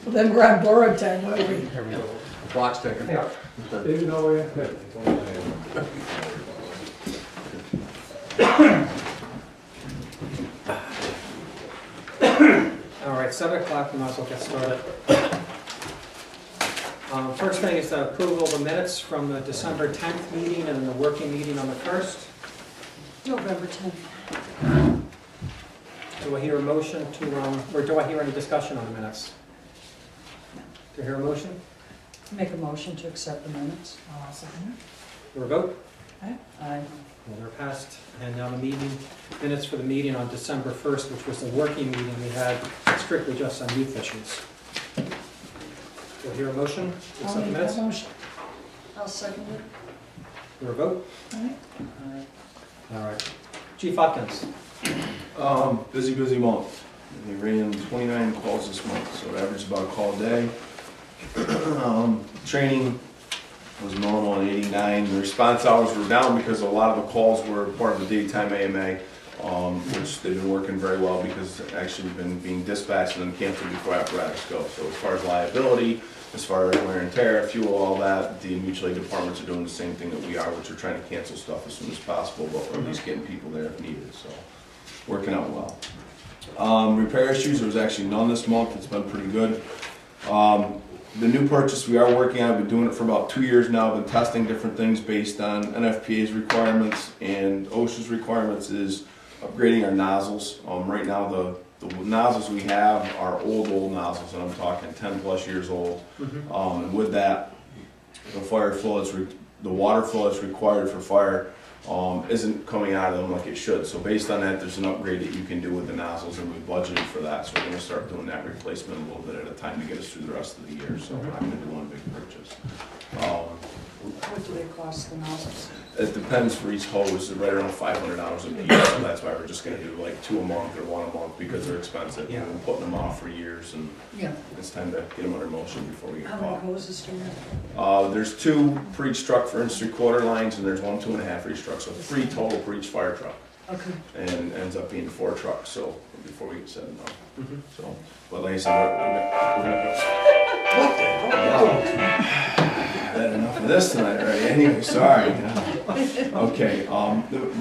Well, then we're on borrowed time, won't we? Here we go. The clock's ticking. Yeah. Even though we All right, 7 o'clock, we might as well get started. First thing is the approval of the minutes from the December 10th meeting and the working meeting on the 1st. November 10th. Do I hear a motion to, or do I hear any discussion on the minutes? Do I hear a motion? Make a motion to accept the minutes. Or a vote? Aye. Well, they're passed. And now the minutes for the meeting on December 1st, which was the working meeting we had strictly just on youth issues. Do I hear a motion to I'll accept the make minutes? that motion. I'll second it. Or a vote? Aye. All right. Chief Hopkins. Busy month. We ran 29 calls this month, so it averages about a call a day. Training was normal at 89. The response hours were down because a lot of the calls were part of the daytime AMA, which they've been working very well because it's actually been being dispatched and then canceled before apparatus go. So as far as liability, as far as wear and tear, fuel, all that, the mutual aid departments are doing the same thing that we are, which are trying to cancel stuff as soon as possible, but we're at least getting people there if needed, so working out well. Repair issues, there was actually none this month. It's been pretty good. The new purchase we are working on, I've been doing it for about 2 years now. I've been testing different things based on NFPA's requirements and OSHA's requirements is upgrading our nozzles. Right now the nozzles we have are old nozzles, and I'm talking 10 plus years old. And with that, the water flow that's required for fire isn't coming out of them like it should. So based on that, there's an upgrade that you can do with the nozzles, and we budgeted for that. So we're going to start doing that replacement a little bit at a time to get us through the rest of the year. So I'm not going to do one big purchase. What do they cost, the nozzles? It depends for each hose. They're right around $500 a piece. So that's why we're just going to do like 2 a month or 1 a month because they're expensive. Yeah. We've been putting them off for years, and Yeah. it's time to get them under motion before we get How many caught. hoses do you have? There's 2 per each truck for 1 3/4 lines, and there's 1 2.5 for each truck, so 3 total per each fire truck, Okay. and ends up being 4 trucks. So before we get set and done. Mhm. So, but like I said, had enough of this tonight already. Anyway, sorry. Okay.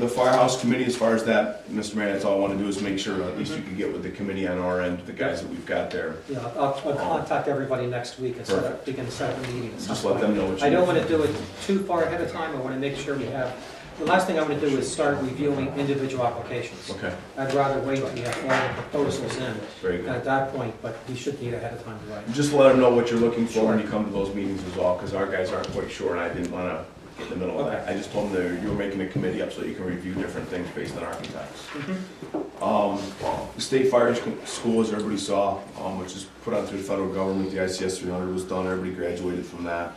The firehouse committee, as far as that, Mr. Mayor, that's all I want to do is make sure at least you can get with the committee on our end, the guys that we've got there. Yeah, I'll contact everybody next week and begin to set up a meeting. at some Just let point. them know what you I don't need. want to do it too far ahead of time. I want to make sure we have, the last thing I want to do is start reviewing individual applications. Okay. I'd rather wait till we have all the proposals in Very good. at that point, but we should need ahead of time to write. Just let them know what you're looking for when you come to those meetings as well, because our guys aren't quite sure, and I didn't want to get in the middle of that. I just told them that you were making a committee up so you can review different things based on architects. The state fire school, as everybody saw, which is put on through the federal government, the ICS 300 was done, everybody graduated from that.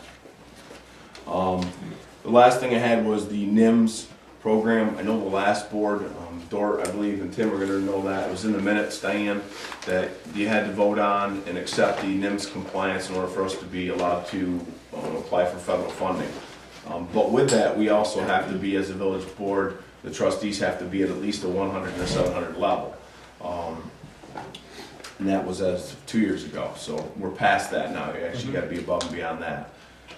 The last thing I had was the NIMS program. I know the last board, Dort, I believe, and Tim are going to know that. It was in the minutes, Diane, that you had to vote on and accept the NIMS compliance in order for us to be allowed to apply for federal funding. But with that, we also have to be, as a village board, the trustees have to be at least a 100 and a 700 level. And that was as of 2 years ago. So we're past that now. You actually got to be above and beyond that.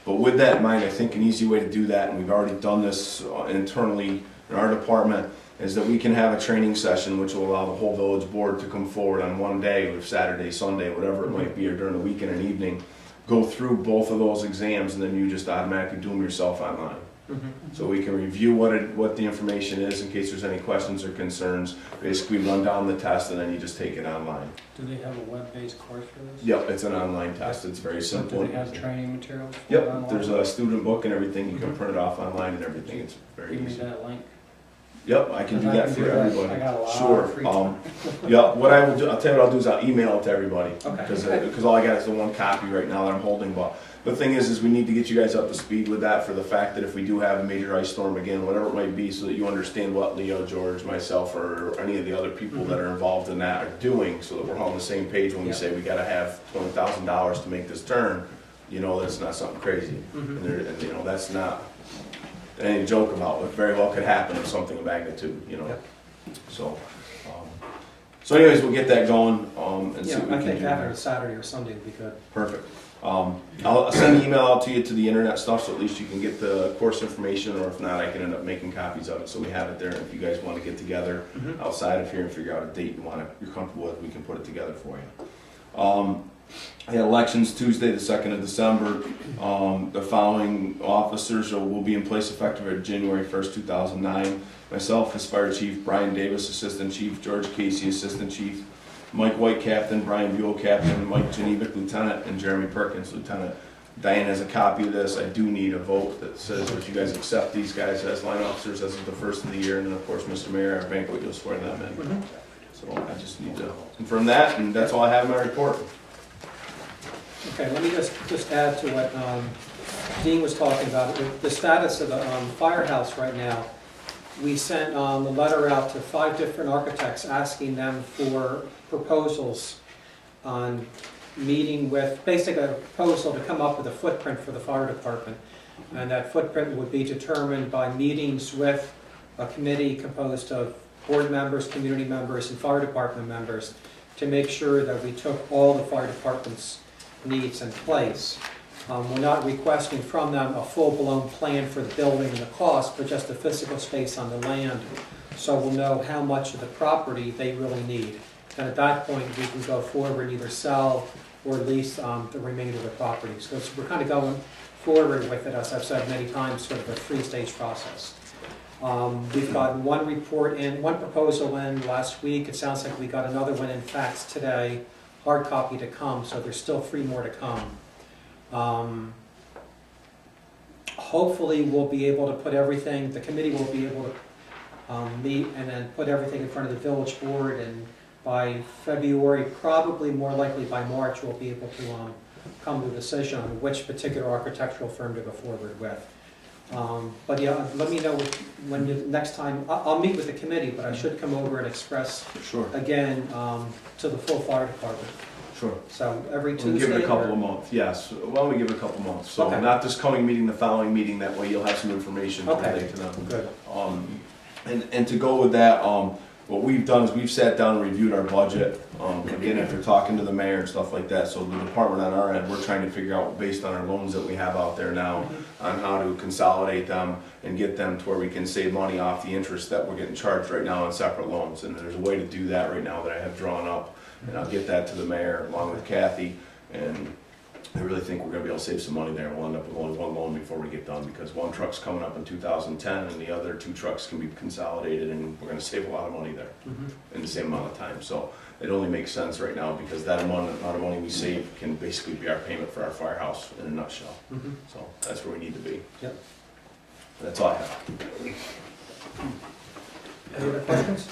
But with that in mind, I think an easy way to do that, and we've already done this internally in our department, is that we can have a training session which will allow the whole village board to come forward on one day, or Saturday, Sunday, whatever it might be, or during the weekend and evening, go through both of those exams, and then you just automatically do them yourself online. So we can review what the information is in case there's any questions or concerns. Basically run down the test, and then you just take it online. Do they have a web-based course for this? Yep, it's an online test. It's very So simple. do they have training materials? for it Yep, online? there's a student book and everything. You can print it off online and everything. It's very Give me easy. that link. Yep, I can do I that can for do that. everybody. I got a lot of Sure. free time. Yeah, what I will do, I'll tell you what I'll do is I'll email it to everybody. Okay. Because all I got is the one copy right now that I'm holding. But the thing is we need to get you guys up to speed with that for the fact that if we do have a major ice storm again, whatever it might be, so that you understand what Leo, George, myself, or any of the other people that are involved in that are doing, so that we're all on the same page when we Yeah. say we gotta have $20,000 to make this turn, you know, that's not something crazy. And you know, that's not any joke about what very well could happen of something of magnitude, you know. Yep. So, So anyways, we'll get that going, and see Yeah, what we I can think do having there. it Saturday or Sunday would be good. Perfect. I'll send an email out to you to the internet stuff, so at least you can get the course information, or if not, I can end up making copies of it, so we have it there. If you guys want to get together outside of here and figure out a date you're comfortable with, we can put it together for you. We had elections Tuesday, the 2nd of December. The following officers will be in place effective at January 1st, 2009. Myself as Fire Chief, Brian Davis, Assistant Chief, George Casey, Assistant Chief, Mike White, Captain, Brian Buell, Captain, Mike Janevic, Lieutenant, and Jeremy Perkins, Lieutenant. Diane has a copy of this. I do need a vote that says that you guys accept these guys as line officers as of the first of the year, and then of course, Mr. Mayor, our banquet, you'll swear them in. So I just need to confirm that, and that's all I have in my report. Okay, let me just add to what Dean was talking about. The status of the firehouse right now. We sent a letter out to 5 different architects asking them for proposals on meeting with, basically a proposal to come up with a footprint for the fire department. And that footprint would be determined by meetings with a committee composed of board members, community members, and fire department members to make sure that we took all the fire department's needs in place. We're not requesting from them a full-blown plan for the building and the cost, but just the physical space on the land, so we'll know how much of the property they really need. And at that point, we can go forward and either sell or lease the remainder of the property. So we're kind of going forward with it, as I've said many times, sort of a 3-stage process. We've gotten one report in, one proposal in last week. It sounds like we got another one in fax today, hard copy to come, so there's still 3 more to come. Hopefully we'll be able to put everything, the committee will be able to meet and then put everything in front of the village board, and by February, probably more likely by March, we'll be able to come to a decision on which particular architectural firm to go forward with. But yeah, let me know when next time, I'll meet with the committee, but I should come over and express Sure. again to the full fire department. Sure. So every We'll Tuesday? give it a couple or- of months, yes. Why don't we give it a couple months? So Okay. not this coming meeting, the following meeting, that way you'll have some information to Okay. relate to them. Good. And to go with that, what we've done is we've sat down and reviewed our budget. Again, after talking to the mayor and stuff like that, so the department on our end, we're trying to figure out, based on our loans that we have out there now, on how to consolidate them and get them to where we can save money off the interest that we're getting charged right now on separate loans. And there's a way to do that right now that I have drawn up, and I'll get that to the mayor along with Kathy. And I really think we're gonna be able to save some money there. We'll end up with only one loan before we get done, because one truck's coming up in 2010 and the other 2 trucks can be consolidated, and we're gonna save a lot of money there in the same amount of time. So it only makes sense right now, because that amount of money we save can basically be our payment for our firehouse in a nutshell. So that's where we need to be. Yep. That's all I have. Any other questions?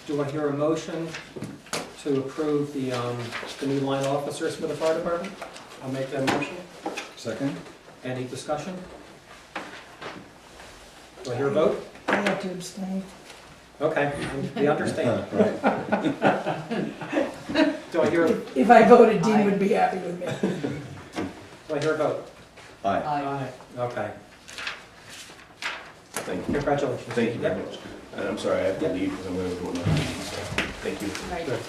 Do I hear a motion to approve the new line officers for the fire department? I'll make that motion. Second? Any discussion? Do I hear a vote? I have to abstain. Okay, we understand. Do I hear, If I voted, Dean would be happy with me. do I hear a vote? Aye. Aye. Okay, Thank you. congratulations. Thank you very Yep. much. And I'm sorry I have to Yep. leave because I'm going to go to another meeting. So thank you. Good.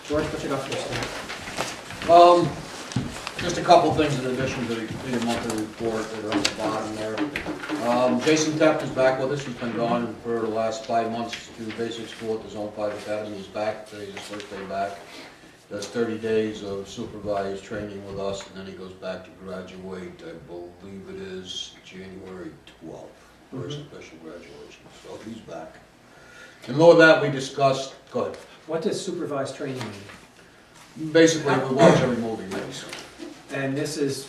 George, what you got for us tonight? Just a couple things in addition to the monthly report that are on the bottom there. Jason Tepp is back with us. He's been gone for the last 5 months to basic school at the Zone 5 Academy. He's back. Today's his first day back. Does 30 days of supervised training with us, and then he goes back to graduate. I believe it is January 12th for his official graduation. So he's back. And more of that we discussed. Go ahead. What does supervised training mean? Basically, we watch every movie mix. And this is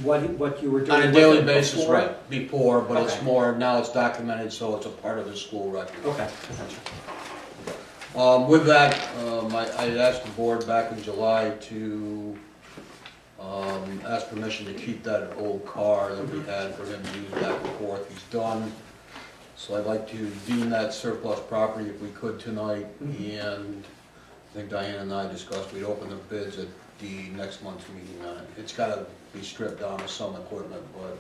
what you were doing On a with daily it basis, before? right, before, but it's Okay. more, now it's documented, so it's a part of the school record. Okay. With that, I asked the board back in July to ask permission to keep that old car that we had for him to use back and forth. He's done. So I'd like to deem that surplus property if we could tonight. And I think Diane and I discussed we'd open the bids at the next month's meeting on it. It's got to be stripped down to some equipment, but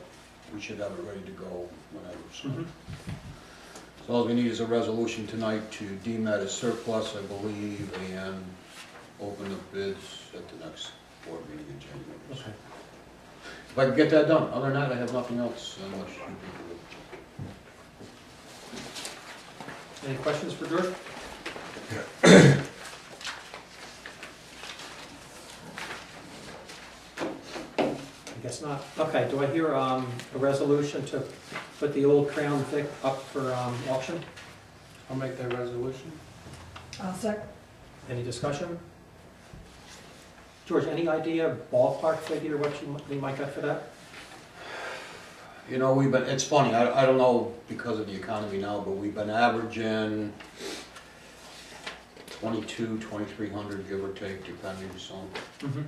we should have it ready to go whenever, so. Mhm. So all we need is a resolution tonight to deem that as surplus, I believe, and open the bids at the next board meeting in January. Okay. If I can get that done, other than that, I have nothing else unless you people do. Any questions for George? I guess not. Okay, do I hear a resolution to put the old Crown Vic up for auction? I'll make that resolution. I'll second. Any discussion? George, any idea, ballpark figure, what you might get for that? You know, it's funny, I don't know because of the economy now, but we've been averaging 2,200, 2,300, give or take, depending on some. Mm-hmm.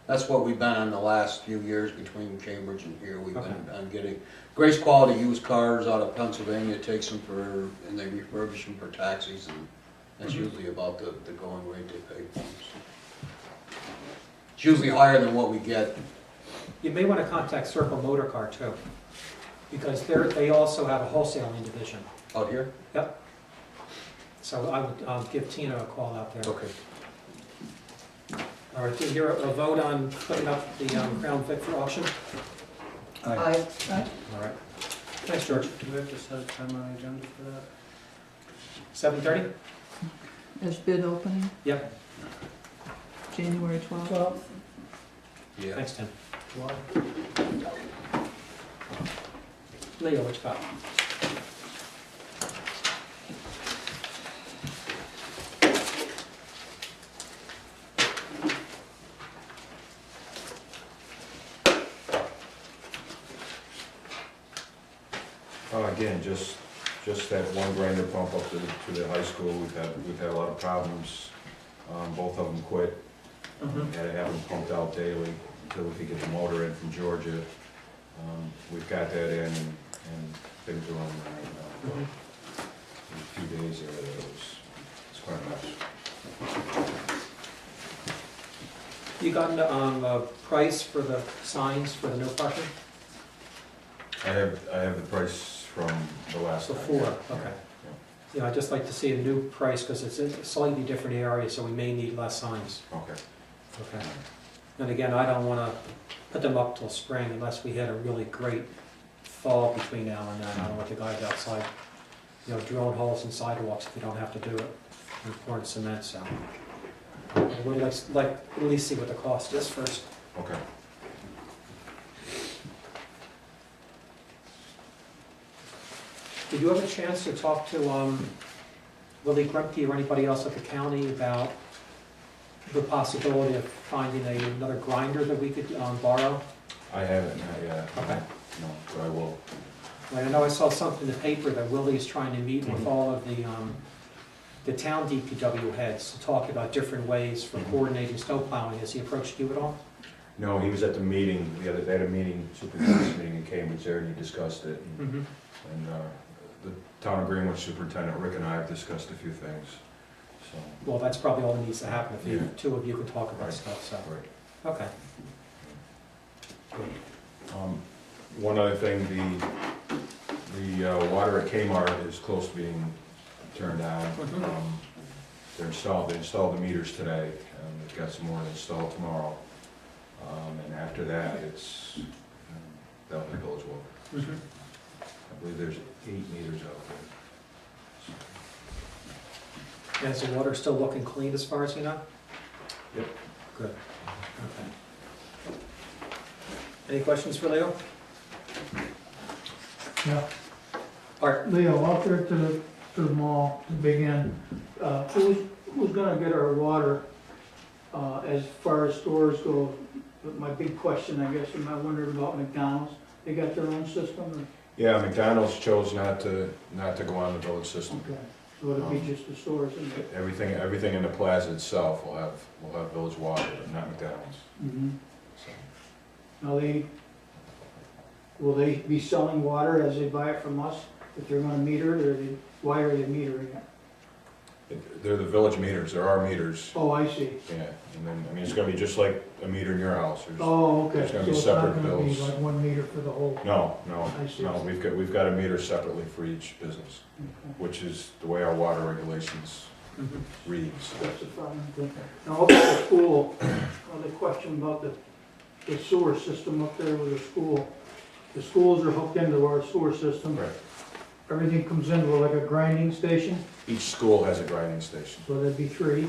That's what we've been on the last few years between Cambridge and here. We've Okay. been on getting Grace quality used cars out of Pennsylvania, takes them for, and they refurbish them for taxis, and that's Mhm. usually about the going rate they pay for them. It's usually higher than what we get. You may want to contact Circle Motor Car too, because they also have a wholesaling division. Out here? So I would give Tina a call out there. Okay. All right, do you hear a vote on putting up the Crown Vic for auction? Aye. All right. Thanks, George. Do we have to set a time on the agenda for that? 7:30? There's bid opening, Yep. January 12th. 12. Yeah. Thanks, Tim. Leo, what you got? Again, just that one grinder pump up to the high school, we've had a lot of problems. Both of them quit. Mhm. Had to have them pumped out daily until we could get the motor in from Georgia. We've got that in and things are running right now. Mhm. In a few days there, it's quite a mess. You got a price for the signs for the no parking? I have the price from the last time. Before, okay. Yeah, I'd just like to see a new price, because it's a slightly different area, so we may need less signs. Okay. Okay. And again, I don't want to put them up till spring unless we had a really great fall between now and then. I don't want the guys outside, drilling holes in sidewalks if we don't have to do it, and pouring cement, so. We'd like at least see what the cost is first. Okay. Did you have a chance to talk to Willie Grumke or anybody else at the county about the possibility of finding another grinder that we could borrow? I haven't, not yet. Okay. No, but I will. I know I saw something in the paper that Willie's trying to meet with all of the town DPW heads to talk about different ways for coordinating snow plowing. Has he approached you at all? No, he was at the meeting, they had a meeting, superintendent's meeting in Cambridge there, and he discussed it. Mm-hmm. And the town of Greenwich superintendent, Rick and I have discussed a few things, so. Well, that's probably all that needs to happen if you, Yeah. two of you could talk about Right. stuff, so, Right. okay. One other thing, the water at Kmart is close to being turned on. Mhm. They installed the meters today, and they've got some more installed tomorrow. And after that, it's down the village water. Mhm. I believe there's 8 meters out there. And is the water still looking clean as far as you know? Yep. Good, okay. Any questions for Leo? Yeah, Art? Leo, out there to the mall, the big end, who's gonna get our water, as far as stores go? But my big question, I guess, I'm wondering about McDonald's, they got their own system, Yeah, McDonald's chose not to go on the village or, system. okay, so it'll be just the stores and. Everything in the plaza itself will have village water, but not McDonald's. Mhm. So, Now will they be selling water as they buy it from us, if they're gonna meter it, or why are they metering it? They're the village meters, there are meters, Oh, I see. yeah, and then, I mean, it's gonna be just like a meter in your house. Oh, okay. There's gonna be So it's not separate gonna be bills. like 1 meter for the whole? No, I see. no, we've got a meter separately for each business, Okay. which is the way our water regulations Mhm. reads. That's the problem. Now, also the school, the question about the sewer system up there with the school. The schools are hooked into our sewer system. Right. Everything comes into like a grinding station, Each school has a grinding station. so there'd be 3.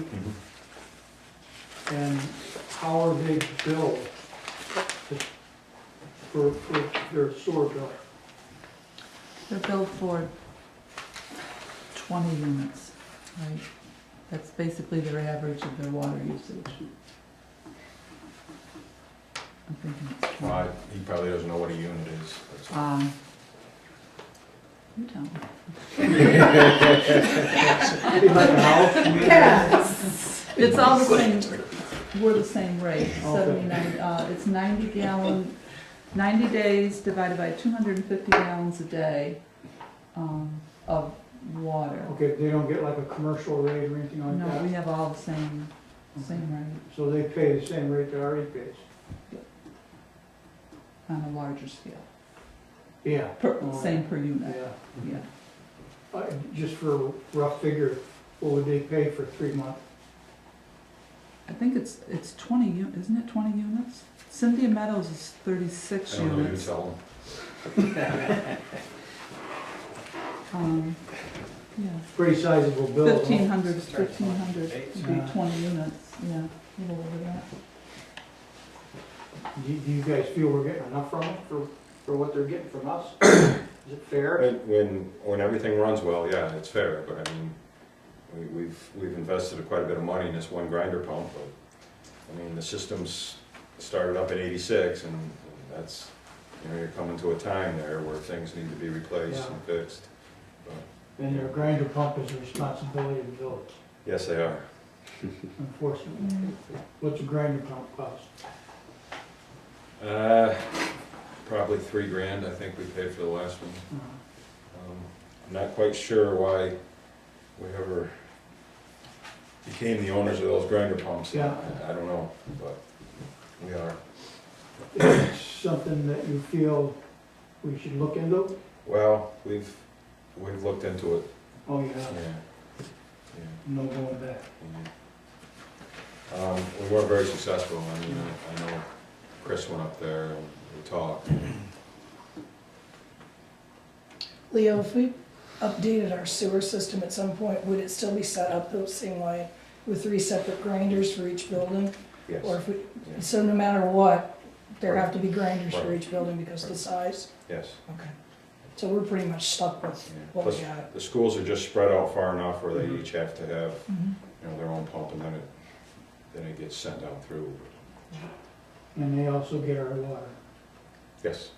And how are they billed for their sewer bill? They're billed for 20 units, right? That's basically their average of their water usage. I'm thinking it's 20. Well, he probably doesn't know what a unit is. That's all. You tell me. Be like a house? It's all the same, we're the same rate, Okay. 79, it's 90 gallon, 90 days divided by 250 gallons a day, of water. Okay, they don't get like a commercial rate or anything like No, we that? have all the same rate So they pay the same rate that RE pays? on a larger scale, Yeah. Oh, same per unit, Yeah. yeah. Just for a rough figure, what would they pay for 3 months? I think it's 20 isn't it 20 units? Cynthia Meadows is 36 I don't know, you units. tell them. Yeah, Pretty sizable bill. huh? 1,500 would Yeah. be 20 units, yeah, a little over that. Do you guys feel we're getting enough from them for what they're getting from us? Is it fair? When everything runs well, yeah, it's fair, but I mean, we've invested quite a bit of money in this one grinder pump, but, I mean, the system's started up in '86, and that's, you know, you're coming to a time there where things need to be replaced and fixed. But, And their grinder pump is the responsibility of the village, yes, they are. unfortunately. What's a grinder pump cost? Probably $3,000, I think we paid for the last one. Uh, I'm not quite sure why we ever became the owners of those grinder pumps. Yeah. I don't know, but we are. Is it something that you feel we should look into? Well, we've looked into it, Oh, yeah, yeah. Yeah. no going back. We weren't very successful. I mean, I know Chris went up there and we talked. Leo, if we updated our sewer system at some point, would it still be set up the same way with 3 separate grinders for each building? Yes. Or if we, Yeah. so no matter what, there Right. have to be grinders for Right. each building because of the size? Yes. Okay. So we're pretty much stuck with Yeah. what we Plus, got. the schools are just spread out far enough where they Mhm. each have to have, Mhm. you know, their own pump, and then it gets sent down through. And they also get our water. Yes.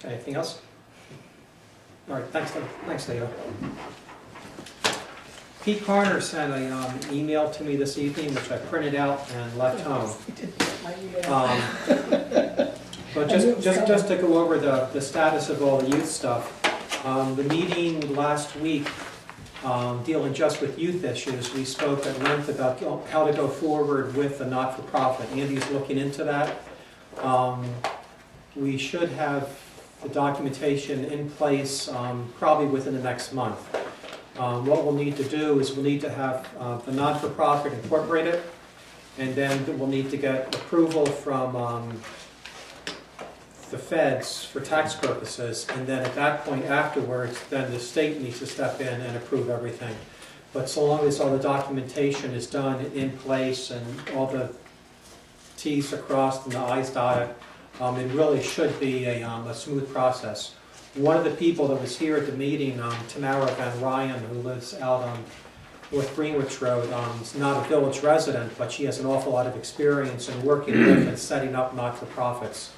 Anything else? All right, thanks, Leo. Pete Carter sent an email to me this evening, which I printed out and left home. We did get my email. But just to go over the status of all the youth stuff, the meeting last week, dealing just with youth issues, we spoke at length about how to go forward with the not-for-profit. Andy's looking into that. We should have the documentation in place probably within the next month. What we'll need to do is we'll need to have the not-for-profit incorporated, and then we'll need to get approval from the feds for tax purposes, and then at that point afterwards, then the state needs to step in and approve everything. But so long as all the documentation is done in place and all the T's are crossed and the I's dotted, it really should be a smooth process. One of the people that was here at the meeting, Tamara Van Ryan, who lives out on North Greenwich Road, is not a village resident, but she has an awful lot of experience in working with and setting up not-for-profits.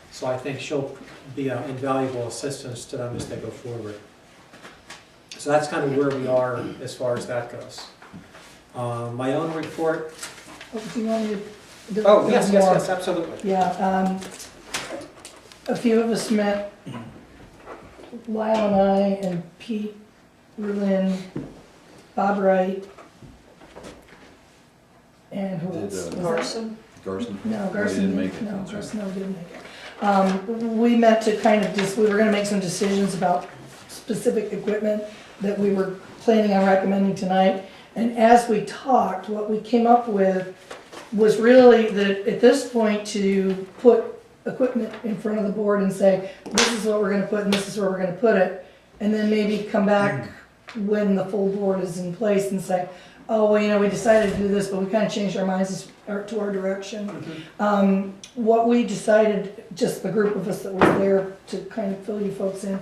So I think she'll be an invaluable assistance to them as they go forward. So that's kind of where we are as far as that goes. My own report. Oh, do you want me to? Oh, yes, absolutely. Yeah, a few of us met Lyle and I and Pete, Rulin, Bob Wright, and who Did, else? Was that- Carson? Garson? No, No, he Garson didn't didn't, make it, no, that's right. Garson never did make it. We met to kind of just, we were gonna make some decisions about specific equipment that we were planning on recommending tonight. And as we talked, what we came up with was really that at this point to put equipment in front of the board and say, this is what we're gonna put and this is where we're gonna put it. And then maybe come back when the full board is in place and say, oh, well, you know, we decided to do this, but we kind of changed our minds to our direction. What we decided, just the group of us that was there to kind of fill you folks in,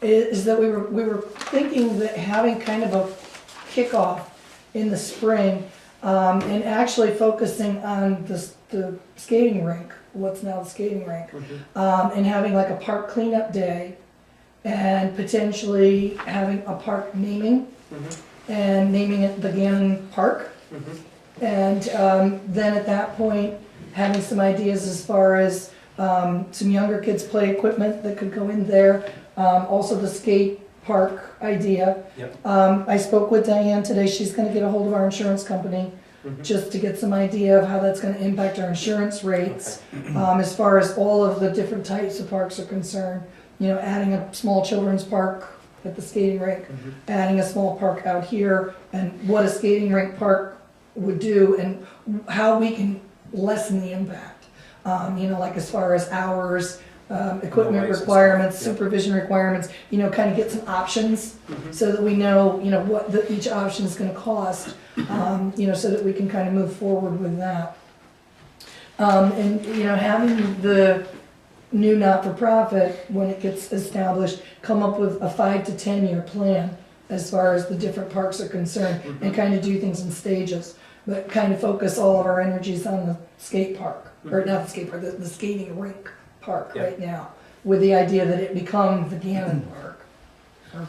is that we were thinking that having kind of a kickoff in the spring, and actually focusing on the skating rink, what's now the skating rink, and having like a park cleanup day, and potentially having a park naming, and naming it the Gannon Park. And then at that point, having some ideas as far as some younger kids' play equipment that could go in there, also the skate park idea. Yep. I spoke with Diane today, she's gonna get a hold of our insurance company, just to get some idea of how that's gonna impact our insurance rates, as far as all of the different types of parks are concerned. You know, adding a small children's park at the skating rink, adding a small park out here, and what a skating rink park would do, and how we can lessen the impact. You know, like as far as hours, equipment Noise and requirements, stuff, yeah. supervision requirements, you know, kind of get some options, so that we know, you know, what each option is gonna cost, you know, so that we can kind of move forward with that. And, you know, having the new not-for-profit, when it gets established, come up with a 5 to 10 year plan as far as the different parks are concerned, and kind of do things in stages, but kind of focus all of our energies on the skate park, or not the skate park, the skating rink park Yeah. right now, with the idea that it become the Gannon Park,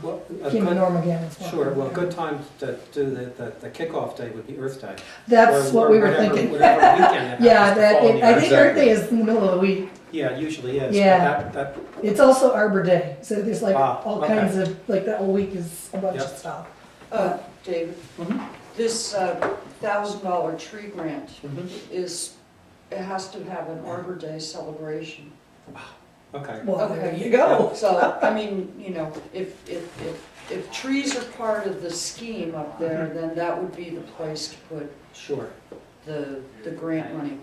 Well, a Kim and good- Norma Gannon's park. Sure, well, a good time to do the kickoff day would be Earth Day. That's Or what we were whatever- thinking. Whatever weekend it Yeah, happens to that, fall in I the think Earth. Earth Day is in the middle of the week. Yeah, it usually is. but Yeah. that- It's also Arbor Day, so there's like Ah, all okay. kinds of, like that whole week is a bunch of Yep. stuff. David, Mhm. this $1,000 tree grant Mhm. it has to have an Arbor Day celebration. Okay. Well, there Okay. you go. So, I mean, you know, if trees are part of the scheme up there, then that would be the place to put Sure. the grant money.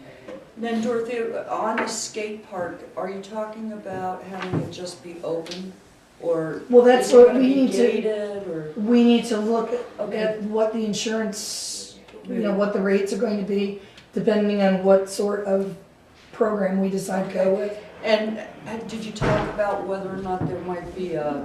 Then Dorothy, on the skate park, are you talking about having it just be open? Or Well, that's is it what gonna we be need to, gated, or? we need to look Okay. at what the insurance, you know, what the rates are going to be, depending on what sort of program we decide to go with. And did you talk about whether or not there might be a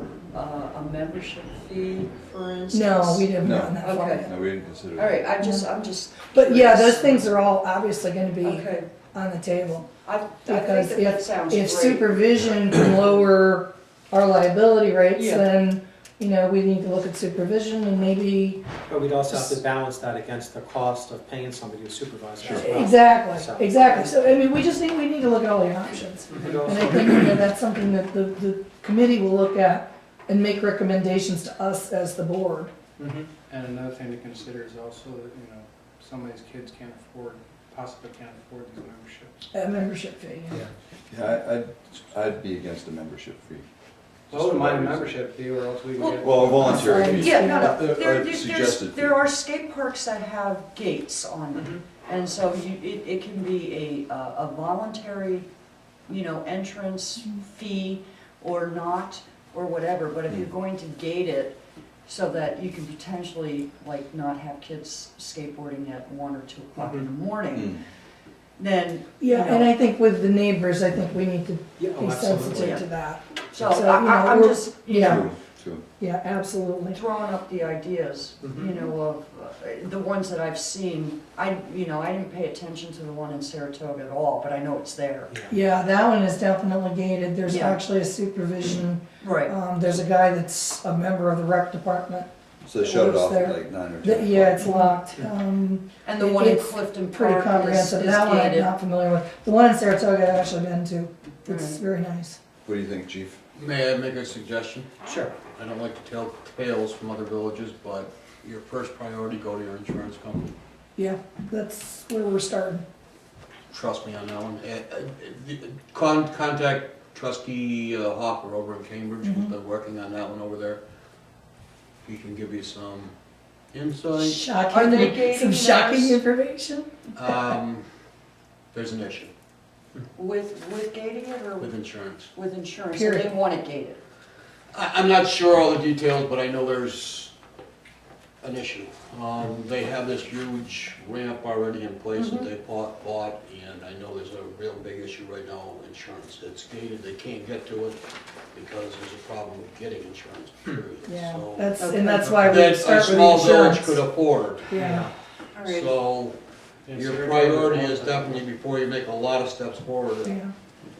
membership fee, for instance? No, we didn't No. run that far Okay. yet. No, we didn't consider All that. right, I'm just. But yeah, curious. those things are all obviously gonna be Okay, on the table. I Because think that sounds great. If supervision can lower our liability rates, Yeah. then, you know, we need to look at supervision and maybe. But we'd also have to balance that against the cost of paying somebody to supervise it as well. Exactly, So- exactly. So, I mean, we need to look at all the options. We could And also- I think, you know, that's something that the committee will look at and make recommendations to us as the board. Mhm. And another thing to consider is also that, you know, some of these kids possibly can't afford these memberships. A membership fee. Yeah, I'd be against a membership fee. I wouldn't mind a membership fee, or else we can get. Well, a voluntary Fine. fee. Yeah, no, I'd suggest it. there are skate parks that have gates on them. And so it can be a voluntary, you know, entrance fee or not, or whatever. But if you're going to gate it so that you can potentially, like, not have kids skateboarding at 1 or 2 o'clock in the morning, then, you Yeah, and know, I think with the neighbors, I think we need to Yeah, oh, be absolutely. sensitive to that. so So, you know, I'm we're- just, you yeah. know, True, true. Yeah, absolutely. throwing up the ideas, you know, of the ones that I've seen. I didn't pay attention to the one in Saratoga at all, but I know it's there. Yeah, that one is definitely gated. There's Yeah. actually a supervision. Right. There's a guy that's a member of the rec department. So they shut it off There. at like 9 or 10. Yeah, it's locked. And the one in It's Clifton Pretty Park is comprehensive. That one I'm gated. not familiar with. The one in Saratoga I've actually been to. It's Right. very nice. What do you think, chief? May I make a suggestion? Sure. I don't like to tell tales from other villages, but your first priority, go to your insurance company. Yeah, that's where we're starting. Trust me on that one. Contact trustee Hopper over in Cambridge, who's Mhm. been working on that one over there. He can give you some insight. Shocking, Are they gating some shocking theirs? information. There's an issue With gating it or with insurance. with insurance? So they Period. want it gated? I'm not sure all the details, but I know there's an issue. They have this huge ramp already in place that they bought, and I know there's a real big issue right now, insurance. It's gated, they can't get to it because there's a problem with getting insurance, period. Yeah, So, that's, Okay. and that's why we that a start with small village insurance. could afford. Yeah, All right. So, Is your there a priority way is to- definitely, before you make a lot of steps forward, yeah,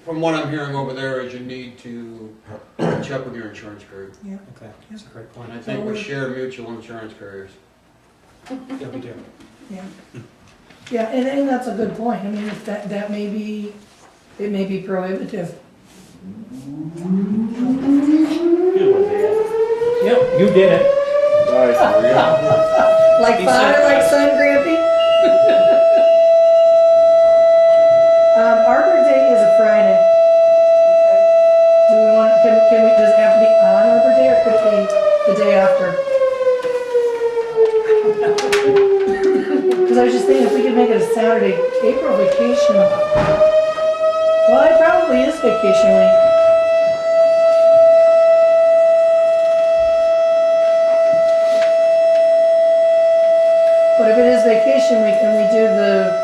from what I'm hearing over there, is you need to check with your insurance carrier. Okay, that's a great point. And I think we share mutual insurance carriers. Yeah, we do. yeah. Yeah, and that's a good point. I mean, if that may be, it may be prohibitive. Yep, you did it. All right, there we go. Like He father, said- like son, Grampy? Arbor Day is a Friday. Do we want, can we, does it have to be on Arbor Day or could it be the day after? Because I was just thinking, if we could make it a Saturday, April vacation. Well, it probably is vacation week. But if it is vacation week and we do the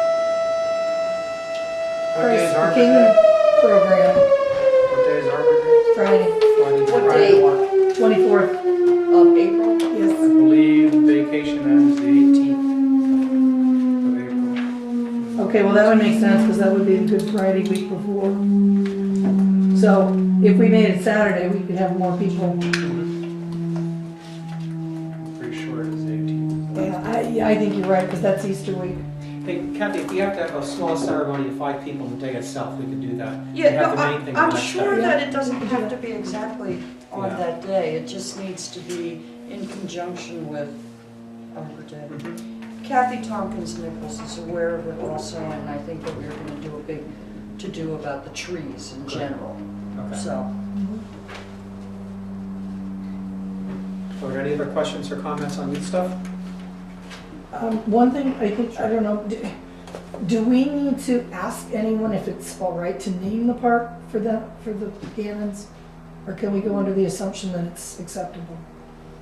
What day is Christ the Arbor King Day? program, What day is Arbor Day? Friday, What Friday day? what? 24th, Of April? I yes. believe vacation ends the 18th of April. Okay, well, that would make sense, because that would be a Good Friday week before. So, if we made it Saturday, we could have more people. Pretty sure it is 18th. Yeah, I think you're right, because that's Easter week. Hey, Kathy, if you have to have a small ceremony of 5 people on the day itself, we could do that. We Yeah, have no, the main thing I'm the next sure day. that it doesn't have to be exactly on Yeah. that day. It just needs to be in conjunction with Arbor Day. Kathy Tompkins Nichols is aware of it also, and I think that we're gonna do a big to-do about the trees in general, Okay. so. Are there any other questions or comments on youth stuff? One thing, I think, I don't know, do we need to ask anyone if it's all right to name the park for the Gannons? Or can we go under the assumption that it's acceptable?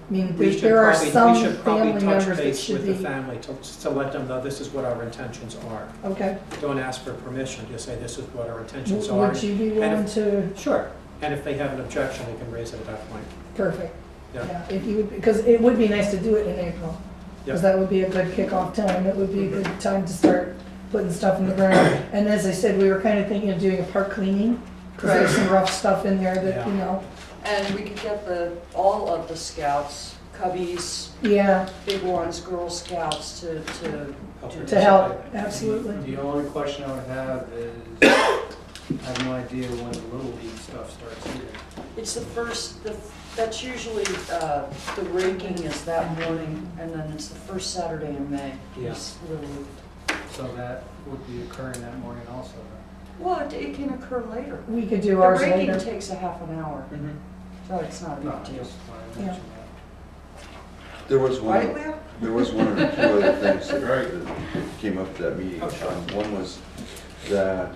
I mean, We should there are probably- some We should probably family touch members that base should with the be, family to let them know this is what our intentions are. okay. Don't ask for permission, just say this is what our intentions are. Would you be willing to, Sure, and if they have an objection, they can raise it at that point. perfect. Yeah. Yeah, if you would, because it would be nice to do it in April. Yeah. Because that would be a good kickoff time. It would be a good time to start putting stuff in the ground. And as I said, we were kind of thinking of doing a park cleaning, because there's some rough stuff in there that, you know, And we could get all of the scouts, Cubbies, yeah, big ones, Girl Scouts to to help, absolutely. The only question I would have is, I have no idea when the Little League stuff starts either. It's the first, that's usually, the raking is that morning, and then it's the first Saturday in May. Yeah. is Little League. So that would be occurring that morning also. Well, it can occur later. We could do The ours raking later. takes a half an hour, so it's not a No, big deal. just wanted to Yeah. mention There was Right, one, Leo? there was one or two other things that came up at that meeting. Oh, sure. One was that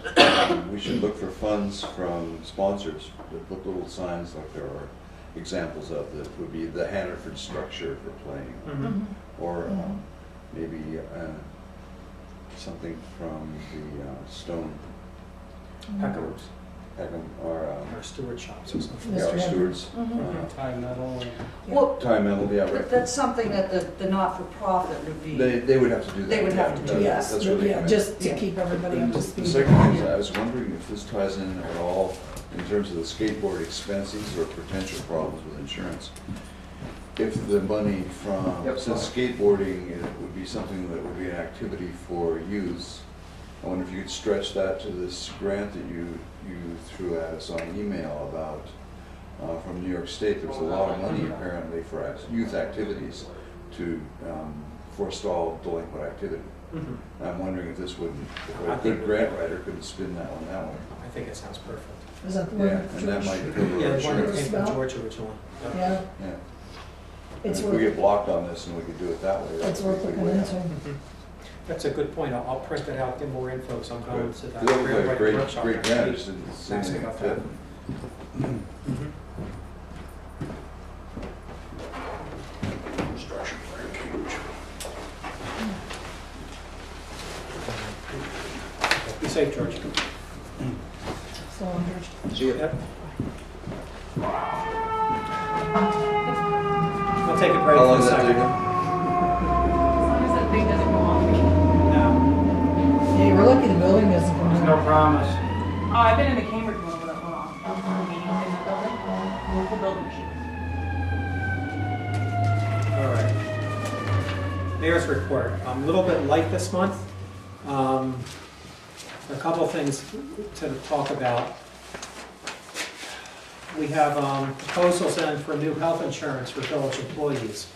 we should look for funds from sponsors that put little signs like there are examples of that would be the Hannaford structure for playing, Mhm. or maybe something from the Stone Peckhams, Peckham, or or steward shops or something. Mr. yeah, Henry. Stewards. that. Tie metal and. Well, Time Metal, yeah, but right. that's something that the not-for-profit would be. They would have to do that. They would have to do yeah, Yes, that's what they yeah, commit. just to Yeah. keep everybody up to The speed. second thing is, I was wondering if this ties in at all in terms of the skateboard expenses or potential problems with insurance. If the money from, since skateboarding, it would be something that would be an activity for youth, I wonder if you could stretch that to this grant that you threw at us on email about, from New York State. There's a lot of money apparently for youth activities to forestall delinquent activity. Mhm. I'm wondering if this wouldn't, if a good grant writer could spin that one that way. I think it sounds perfect. Is that the one? Yeah, and that might cover Yeah, our the one that insurance. came from George originally. Yeah, Yeah. it's And if we worth, get blocked on this and we could do it that way. it's that would worth be looking way out. into. Mhm. That's a good point. I'll print it out, get more info, so I'm going to that. That was like a Right, great, workshop great next grant, week. it just didn't seem Thanks to about fit. that. Mhm. Be safe, George. So, See you. Yep. I'll take a break How for long a does that second. take? As long as that thing doesn't go off. No. yeah, we're lucky the building doesn't come There's down. no promise. Oh, I've been in the Cambridge one when it went off. Meetings in the building. Local building should. All right. Mayor's report. I'm a little bit light this month. A couple of things to talk about. We have proposals in for new health insurance for village employees.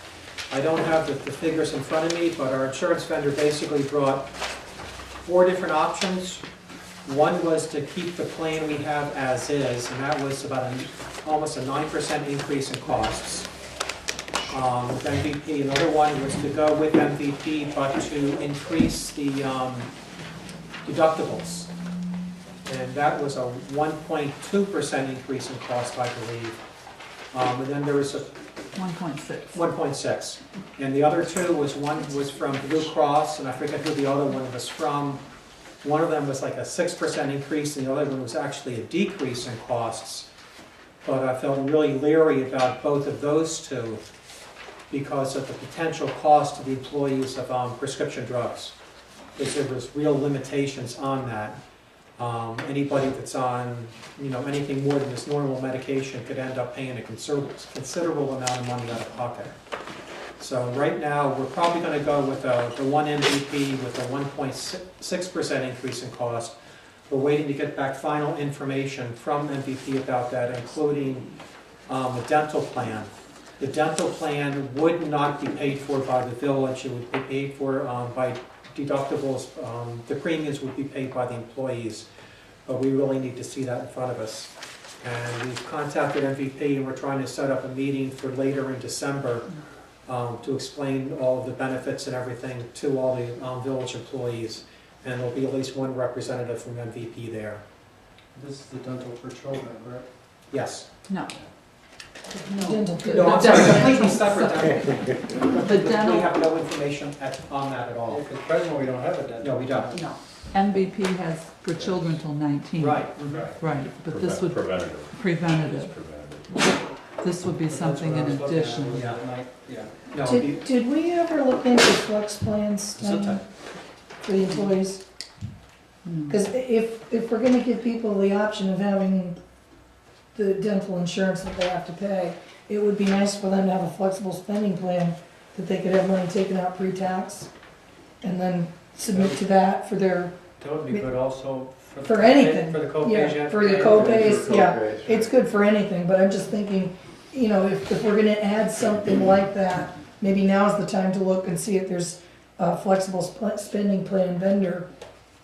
I don't have the figures in front of me, but our insurance vendor basically brought 4 different options. One was to keep the plan we have as is, and that was about almost a 9% increase in costs. With MVP. Another one was to go with MVP, but to increase the deductibles. And that was a 1.2% increase in cost, I believe. And then there was a 1.6. 1.6. And the other two was, one was from Blue Cross, and I forget who the other one was from. One of them was like a 6% increase, and the other one was actually a decrease in costs. But I felt really leery about both of those two because of the potential cost to the employees of prescription drugs. Because there was real limitations on that. Anybody that's on, anything more than this normal medication could end up paying a considerable amount of money out of pocket. So right now, we're probably going to go with the one MVP with a 1.6% increase in cost. We're waiting to get back final information from MVP about that, including the dental plan. The dental plan would not be paid for by the village. It would be paid for by deductibles. The premiums would be paid by the employees. But we really need to see that in front of us. And we've contacted MVP and we're trying to set up a meeting for later in December to explain all of the benefits and everything to all the village employees. And there'll be at least one representative from MVP there. This is the dental for children, correct? Yes. No. Dental. No, I'm sorry, completely separate dental. The We dental, have no information on that at all. Because presently we don't have a dental. No, we don't. no. MVP has for children till 19. Right. Right, but this would, Preventative. preventative. It's preventative. This would be something in addition. Yeah, yeah. No, it'd be- Did we ever look into flex plans Sometime. for the employees? No. Because if we're gonna give people the option of having the dental insurance that they have to pay, it would be nice for them to have a flexible spending plan that they could have money taken out pre-tax and then submit to that for their, That would be good also for anything. For the co-pays. Yeah, you have for to the pay. co-pays, yeah. It's good for anything, but I'm just thinking, if we're gonna add something like that, maybe now's the time to look and see if there's a flexible spending plan vendor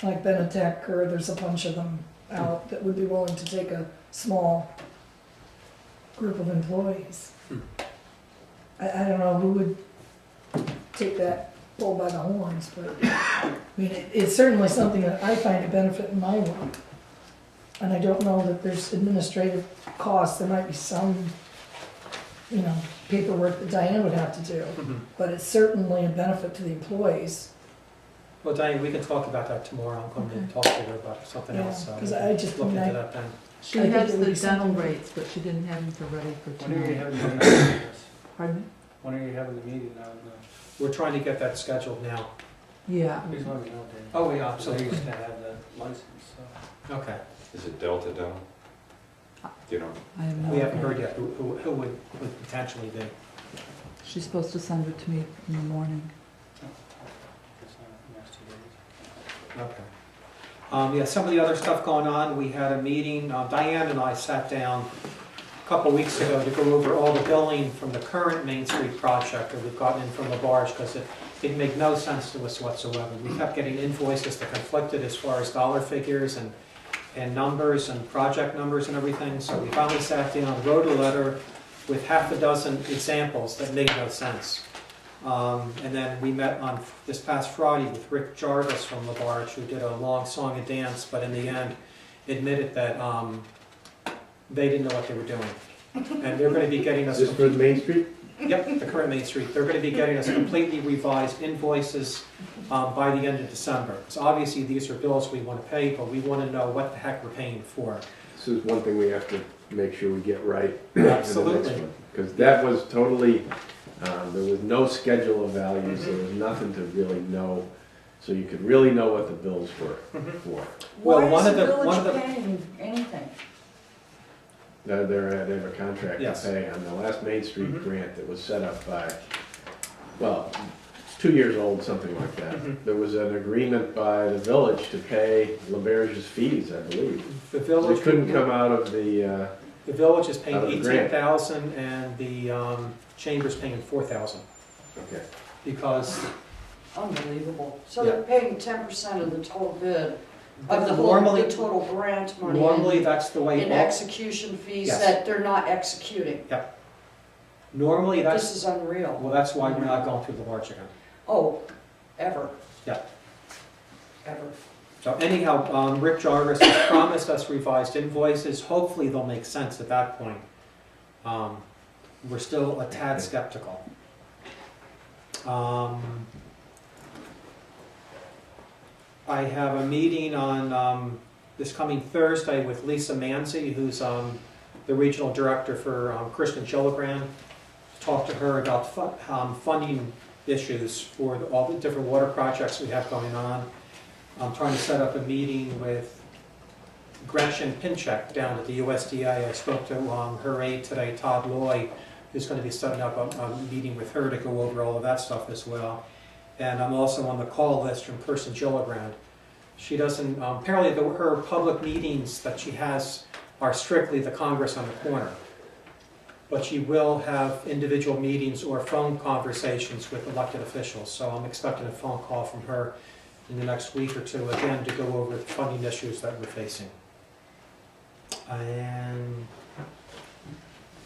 like Benetech, or there's a bunch of them out that would be willing to take a small group of employees. I don't know who would take that bull by the horns, but, I mean, it's certainly something that I find a benefit in my work. And I don't know that there's administrative costs, there might be some, paperwork that Diane would have to do, Mhm. but it's certainly a benefit to the employees. Well, Diane, we can talk about that tomorrow. I'm going to talk to her about something Yeah, else. So 'cause I just look mean, into that then. She I think has it would the be dental something- rates, but she didn't have them for ready for When are you tonight. having the meeting on this? Pardon me? When are you having the meeting on We're trying to get that scheduled now. Yeah. Please let me know, Dave. Oh, yeah, So they absolutely. used to have the license, so. Okay. Is it Delta Dental? You know, I have no We haven't idea. heard yet who would potentially be. She's supposed to send it to me in the morning. It's not the next 2 days. Okay. Yeah, some of the other stuff going on, we had a meeting, Diane and I sat down a couple weeks ago to go over all the billing from the current Main Street project that we've gotten in from LaBarge, because it made no sense to us whatsoever. We kept getting invoices that conflicted as far as dollar figures and numbers and project numbers and everything, so we finally sat down, wrote a letter with half a dozen examples that made no sense. And then we met on this past Friday with Rick Jarvis from LaBarge, who did a long song and dance, but in the end admitted that they didn't know what they were doing. And they're going to be getting us... Is this for the Main Street? Yep, the current Main Street. They're going to be getting us completely revised invoices by the end of December. Because obviously these are bills we want to pay, but we want to know what the heck we're paying for. This is one thing we have to make sure we get right. Absolutely. Because that was totally, there was no schedule of values, there was nothing to really know, so you could really know what the bills were for. Well, Why one is of the the- one of village the- paying anything? They have a contract to Yes. pay on the last Main Street grant that was set up by, well, 2 years old, something like that. There was an agreement by the village to pay LaBarge's fees, I believe. The They village... couldn't come out of the, The village is paying Out of the grant. $18,000 and the chamber's paying $4,000 okay. because Unbelievable. So Yeah. they're paying 10% of the total bid, of the Normally- total grant money. normally that's the way... In execution fees Yes. that they're not executing. Normally This that's... is unreal. Well, that's why we're not going through the large again. Oh, ever. Yeah. Ever. So anyhow, Rick Jarvis has promised us revised invoices. Hopefully they'll make sense at that point. We're still a tad skeptical. I have a meeting on this coming Thursday with Lisa Manzi, who's the regional director for Christian Gillibrand. Talk to her about funding issues for all the different water projects we have going on. I'm trying to set up a meeting with Gretchen Pinchek down at the USDA. I spoke to her aide today, Todd Loy, who's going to be setting up a meeting with her to go over all of that stuff as well. And I'm also on the call list from Kirsten Gillibrand. She doesn't, apparently her public meetings that she has are strictly the Congress on the corner. But she will have individual meetings or phone conversations with elected officials. So I'm expecting a phone call from her in the next week or two, again, to go over the funding issues that we're facing. And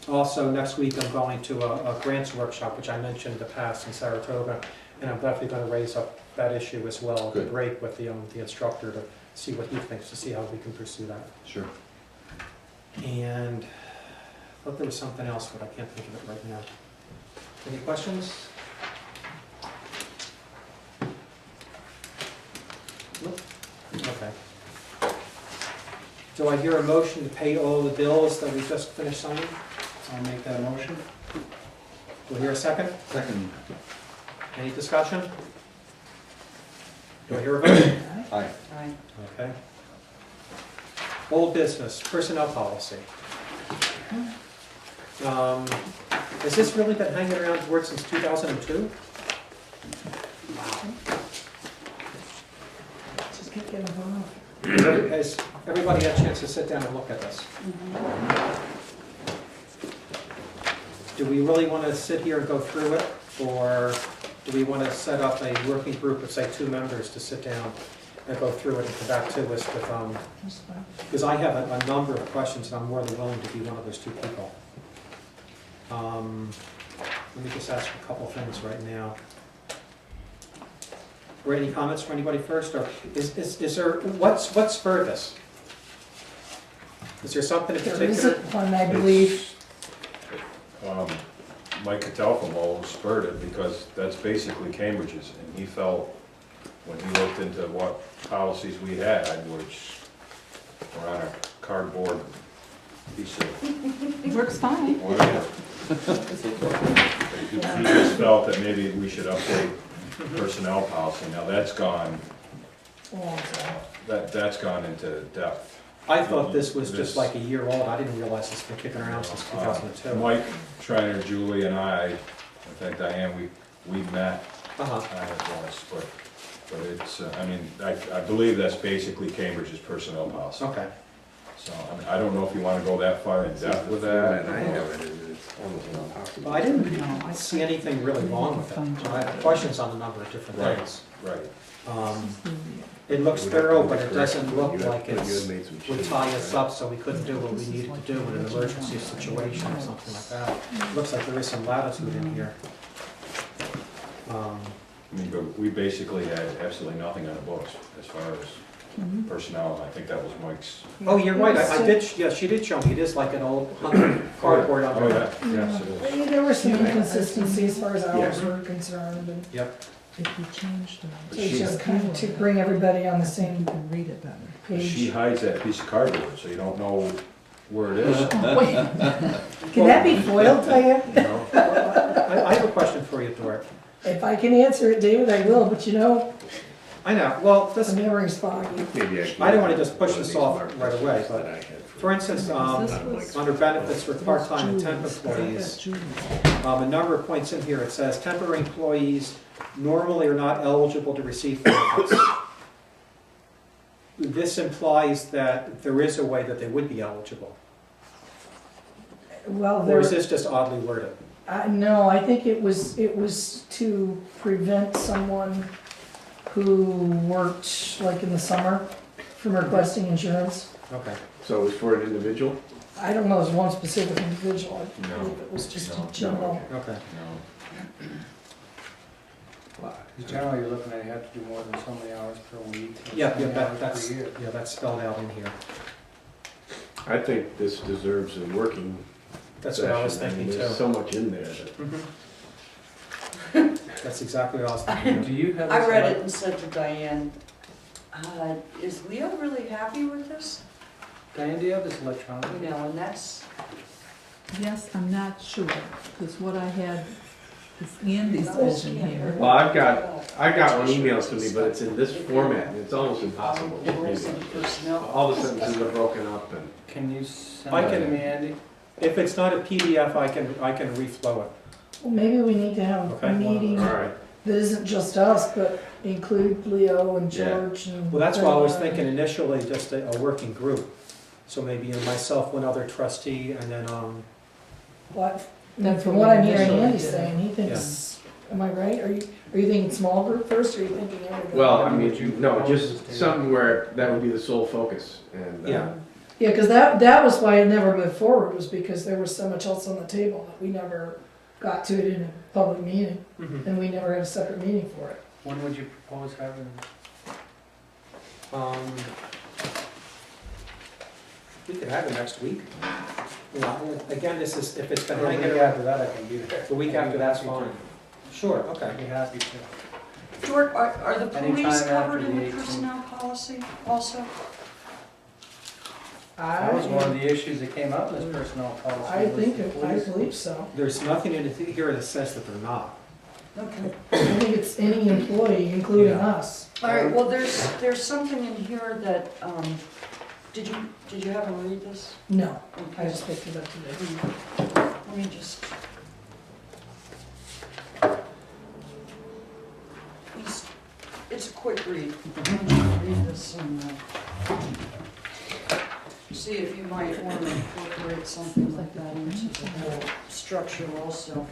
also next week I'm going to a grants workshop, which I mentioned in the past in Saratoga, and I'm definitely going to raise up that issue as well, to Good. break with the instructor to see what he thinks, to see how we can pursue that. Sure. And I thought there was something else, but I can't think of it right now. Any questions? Nope. Okay. Do I hear a motion to pay all the bills that we just finished signing? I'll make that motion. Do I hear a second? Second. Any discussion? Do I hear a vote? Aye. Right. Okay. Old business, personnel policy. Has this really been hanging around the word since 2002? Just keep getting going. Has everybody had a chance to sit down and look at this? Do we really want to sit here and go through it? Or do we want to set up a working group of, say, 2 members to sit down and go through it and come back to us with, because I have a number of questions and I'm more than willing to be one of those 2 people. Let me just ask a couple things right now. Were any comments from anybody first, or is there, what's spurred this? Is there something in There particular? isn't one, I believe. Mike Catalfamo spurred it because that's basically Cambridge's, and he felt when he looked into what policies we had, which were on a cardboard piece of It works fine. whatever. He just felt that maybe we should update personnel policy. Now that's gone, that's gone into depth. I thought this was just like a year old. I didn't realize it's been kicking around since 2002. Mike, Schreiner, Julie, and I think Diane, we met Uh-huh. once, but But it's, I mean, I believe that's basically Cambridge's personnel policy. Okay. So, I mean, I don't know if you wanna go that far in depth with that. I have it, it's almost impossible. Well, I didn't see anything really wrong with it. I have questions on a number of different Right. things. Right. It looks thorough, but it doesn't look like You it's, had made some would changes, tie us right? up so we couldn't do what we needed to do in an emergency situation or something like that. Looks like there is some latitude in here. I mean, but we basically had absolutely nothing on the books as far as personnel, and I think that was Mike's. Oh, you're right, I did, yeah, she did show me, it is like an old cardboard Oh, under yeah, it. yes, it is. There were some inconsistencies as far as hours were concerned, and Yep. If you change the. so it's just kind of to bring everybody on the same You can read it better. But she page. hides that piece of cardboard, so you don't know where it is. Wait, can that be foiled, Diane? You know? I have a question for you, Dort. If I can answer it, David, I will, but you know, I know, well, the this, memory's foggy. Maybe I don't wanna just push this off right away, but for instance, under benefits for part-time and temp employees, a number of points in here, it says temporary employees normally are not eligible to receive benefits. This implies that there is a way that they would be eligible, Well, or is there, this just oddly worded? no, I think it was to prevent someone who worked like in the summer from requesting insurance. Okay. So it was for an individual? I don't know, it was one specific individual, I No. believe it was just No. in general. Okay. No. Because generally, you're looking at, you have to do more than so many hours per week. or Yeah, so yeah, many hours that's, per year. yeah, that's spelled out in here. I think this deserves a working That's what I was session. thinking There's too. so much in there that. That's exactly what I was thinking. Do you have? I this read elec- it and said to Diane, is Leo really happy with this? Diane, do you have this electronic? You know, and that's, Yes, I'm not sure, because what I had is Andy's version here. Well, I got one emailed to me, but it's in this format, and it's almost impossible to read rules it. and personnel. All the sentences are broken up, and Can you send I that can- to me, Andy? If it's not a PDF, I can reflow it. Well, maybe we need to have Okay. a meeting all that right. isn't just us, but include Leo and Yeah. George and. Well, that's why I was thinking initially just a working group. So maybe myself, one other trustee, and then, What, That's from what what we I'm hearing initially Andy did. saying, he thinks, am I right? Are you thinking small group first, or are you thinking everybody? Well, I mean, no, just something where that would be the sole focus, and. Yeah. Yeah, because that was why it never moved forward, was because there was so much else on the table that we never got to it in a public meeting, mhm. and we never had a separate meeting for it. When would you propose having? We could have it next week. Yeah, again, this is, if it's been The hanging week around, after that, I can be there. the week after, that's fine. Sure, okay. I'd be happy to. George, are the Anytime police after covered in the the 18th. personnel policy also? That was one of the issues that came up in this personnel policy. I was think, the I police. believe so. There's nothing in here that says that they're not. Okay. I think it's any employee, including Yeah. us. All right, well, there's something in here that, did you have him read this? No, I Okay. just picked it up today. Let me just. It's a quick read. Why don't you read this and, see if you might want to incorporate something like that into the whole structure also.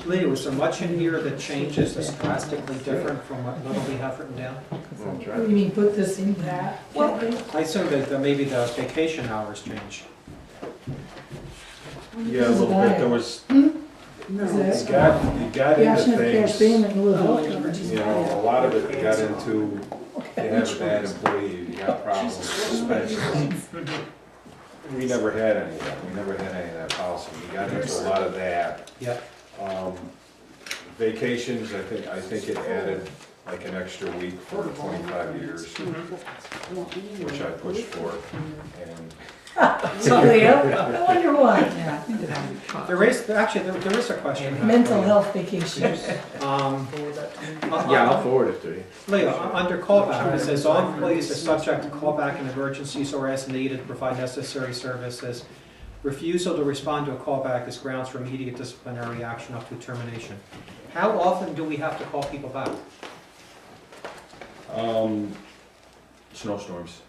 Lee, was there much in here that changes that's drastically different from what little we have written down? Well, try. What do you mean, put this in that? Well- I assume that maybe the vacation hours change. Yeah, a little bit, there was, Is you it? got Yeah, I into shouldn't have cash things, payment in lieu of health coverage. you know, a lot of it got into, you Okay. have a bad employee, you got problems with suspensions. We never had any of that, we never had any of that policy, we got into a lot of that. Yep. Vacations, I think it added like an extra week for 25 years, which I pushed for, and So, Leo, I wonder why. Yeah, I think it ought to be. There is, actually, there is a question. Mental health vacation. Yeah, I'll forward it to you. Leo, under callback, it says all employees are subject to callback in emergencies or as needed to provide necessary services. Refusal to respond to a callback is grounds for immediate disciplinary action up to termination. How often do we have to call people back? Snowstorms.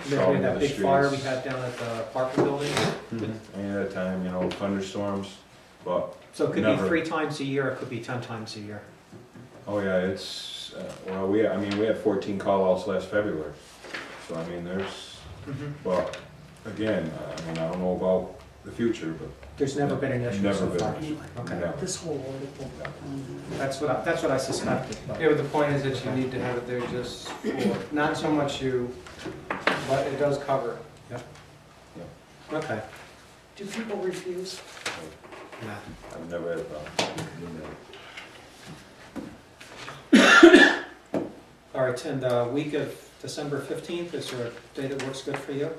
Maybe that big fire we had down at the Parker building. Any other time, you know, thunderstorms, but, So it could Never. be 3 times a year, it could be 10 times a year. oh yeah, it's, well, we had 14 call-outs last February. So, I mean, there's, but, again, I mean, I don't know about the future, but There's never been an issue never so been. far. an issue. Okay. Never. This whole article. That's what I suspected. but- Yeah, but the point is that you need to have it there just for, not so much you, but it does cover it. Okay. Do people refuse? Nah. I've never had a problem. All right, Tim, the week of December 15th, is there a day that works good for you?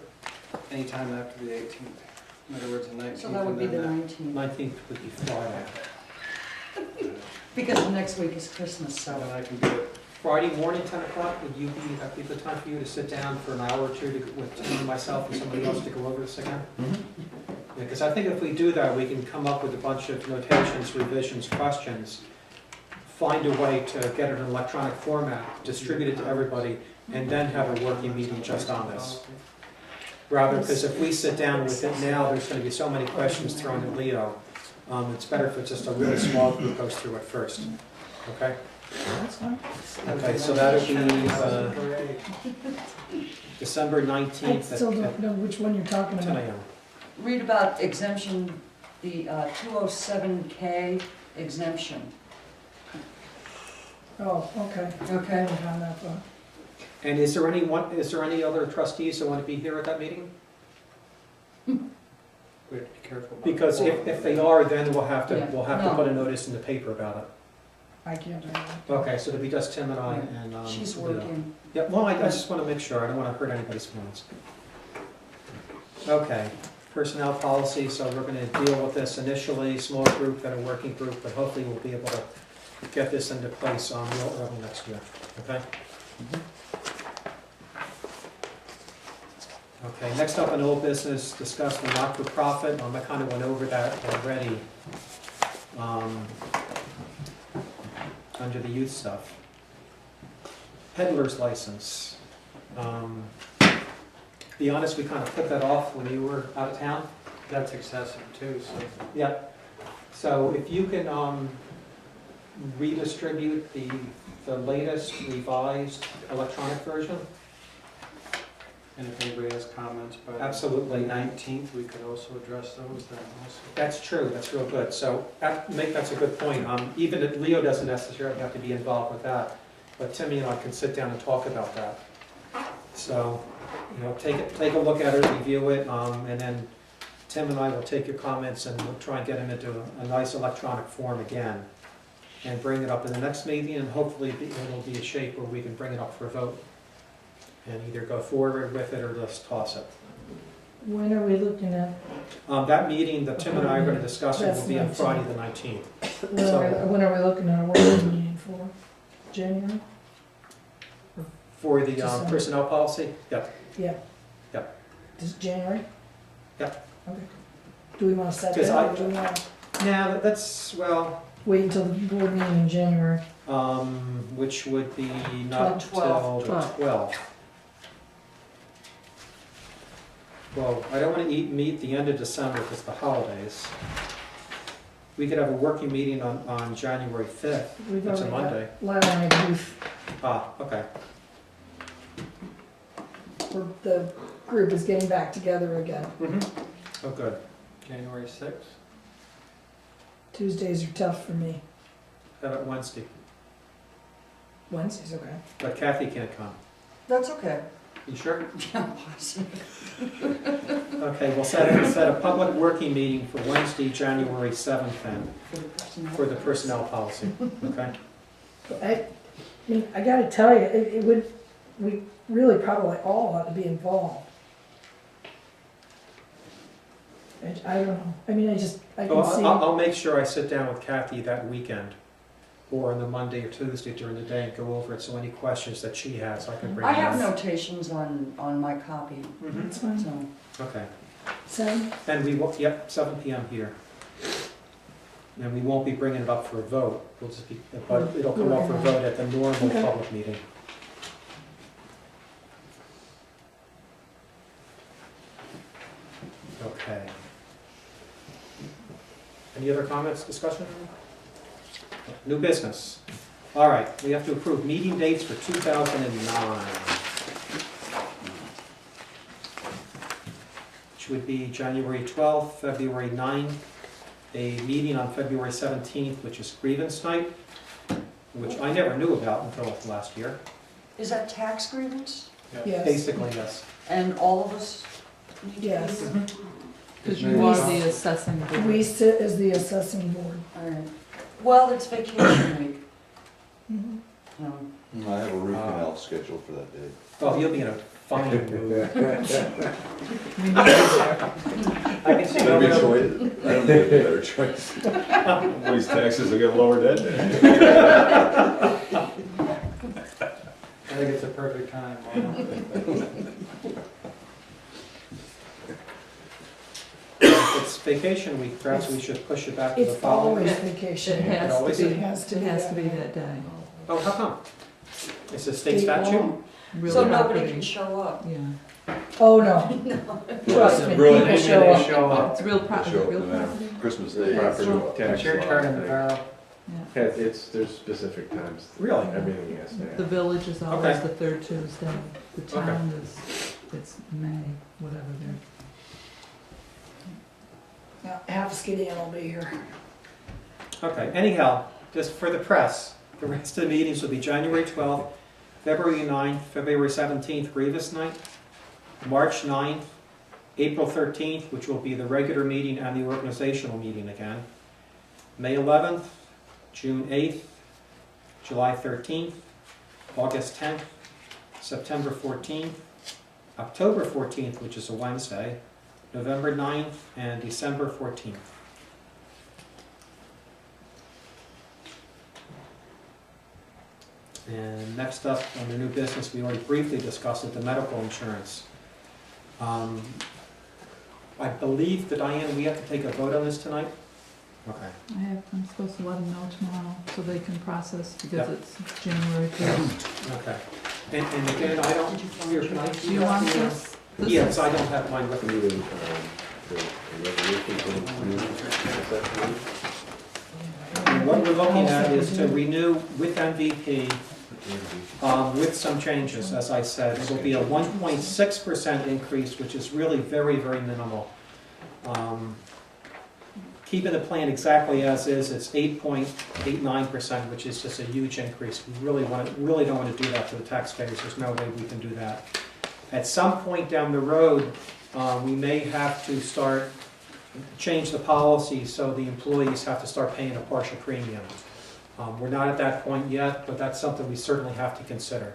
Anytime after the 18th. In other words, the 19th. So that would be the and then 19th, 19th would be Friday. because the next week is Christmas, that. so. And then I can do it. Friday morning, 10 o'clock, would you be, that'd be a good time for you to sit down for an hour or two with Tim and myself and somebody else to go over this again? Because I think if we do that, we can come up with a bunch of notations, revisions, questions, find a way to get it in electronic format, distribute it to everybody, and then have a working meeting just on this. Rather, because if we sit down with it now, there's going to be so many questions thrown at Leo. It's better if it's just a really small group goes through it first. Okay? That's fine. Okay, so that'll be December I 19th still don't at know which one you're talking 10 about. a.m. Read about exemption, the 207K exemption. Oh, okay. Okay. I found that one. And is there any other trustees that want to be here at that meeting? We have to be careful. about Because that. if they are, then we'll have to No. put a notice in the paper about it. I can't do that. Okay, so it'll be just Tim and I and. She's Leo. working. Yeah, well, I just want to make sure, I don't want to hurt anybody's feelings. Okay, personnel policy, so we're going to deal with this initially, small group, then a working group, but hopefully we'll be able to get this into place real early next year, okay? Okay, next up in old business, discuss the not-for-profit, I kind of went over that already, under the youth stuff. Peddler's license. Be honest, we kind of put that off when you were out of town. That's excessive too, so. Yeah. So if you can redistribute the latest revised electronic version. And if anybody has comments by the Absolutely. 19th, we could also address those then also. That's true, that's real good. So that's a good point. Even if Leo doesn't necessarily have to be involved with that, but Timmy and I can sit down and talk about that. So, take a look at it, review it, and then Tim and I will take your comments and we'll try and get them into a nice electronic form again and bring it up in the next meeting, and hopefully it'll be a shape where we can bring it up for a vote and either go forward with it or just toss it. When are we looking at, That meeting that Tim and I are going to discuss it will be on That's Friday the 19th. when are we looking at a working meeting for? January? For the December. personnel policy? Yeah. Yeah. Yep. This January? Yep. Okay. Do we want to set Because that, or do we want to Now, that's, well, wait until the board meeting in January? which would be not till the 12th. Well, I don't want to meet the end of December because the holidays. We could have a working meeting on January 5th. We've That's a already got Monday. Library booth, Okay. where the group is getting back together again. Oh, good. January 6th? Tuesdays are tough for me. How about Wednesday? Wednesday's okay. But Kathy can't come. That's okay. You sure? Yeah, positive. Okay, we'll set a public working meeting for Wednesday, January 7th then, for the personnel policy, okay? I mean, I gotta tell you, we really probably all ought to be involved. I don't know, I mean, I can Well, see. I'll make sure I sit down with Kathy that weekend, or on the Monday or Tuesday during the day and go over it, so any questions that she has, I can bring I them have up. notations on my copy, That's fine. so. Okay, So, and we will, 7 PM here. And we won't be bringing it up for a vote, we'll just be, but it'll come up for a vote at the normal Okay. public meeting. Okay. Any other comments, discussion? New business. All right, we have to approve meeting dates for 2009. Which would be January 12th, February 9th, a meeting on February 17th, which is grievance night, which I never knew about until last year. Is that tax grievance? Yes, Basically, yes. And all of us need to be Yes. here? Because you are the assessing board. we sit as the assessing board. All right. Well, it's vacation week. Mhm. No. I have a root canal scheduled for that day. Oh, you'll be in a fine mood. We need you there. I can see Better be over choice. I don't need a better choice. These taxes will get lowered that day. I think it's a perfect time. Why not? It's vacation week, perhaps we should push it back to the It's following. always It vacation. has always to be, It has to it be has that to be way. that day. Oh, how come? It's a state State law. statute? Real So nobody property. can show up. Yeah, Oh, no. Trust me, Really? people show up. Show up. it's real pro, is Show it up real no matter. property? Christmas Day. Property show up. tax It's your law turn in the thing. barrel. Yeah. There's specific times. Really? Everything has to The happen. village is always Okay. the third Tuesday. The town is, it's May, whatever they're. Yeah, half Skinny will be here. Okay, anyhow, just for the press, the rest of the meetings will be January 12th, February 9th, February 17th, grievance night, March 9th, April 13th, which will be the regular meeting and the organizational meeting again, May 11th, June 8th, July 13th, August 10th, September 14th, October 14th, which is a Wednesday, November 9th, and December 14th. And next up, under new business, we already briefly discussed it, the medical insurance. I believe that, Diane, we have to take a vote on this tonight? Okay. I'm supposed to let them know tomorrow so they can process because Yep. it's January 1st. Okay. And again, I don't, here, can I Do see you that want here? this? This Yes, is- I don't have mine with me. The resolution to include accessories. And what we're looking at is to renew with MVP, with some changes, as I said. It'll be a 1.6% increase, which is really very, very minimal. Keeping the plan exactly as is, it's 8.89%, which is just a huge increase. We really don't want to do that to the taxpayers. There's no way we can do that. At some point down the road, we may have to change the policy so the employees have to start paying a partial premium. We're not at that point yet, but that's something we certainly have to consider.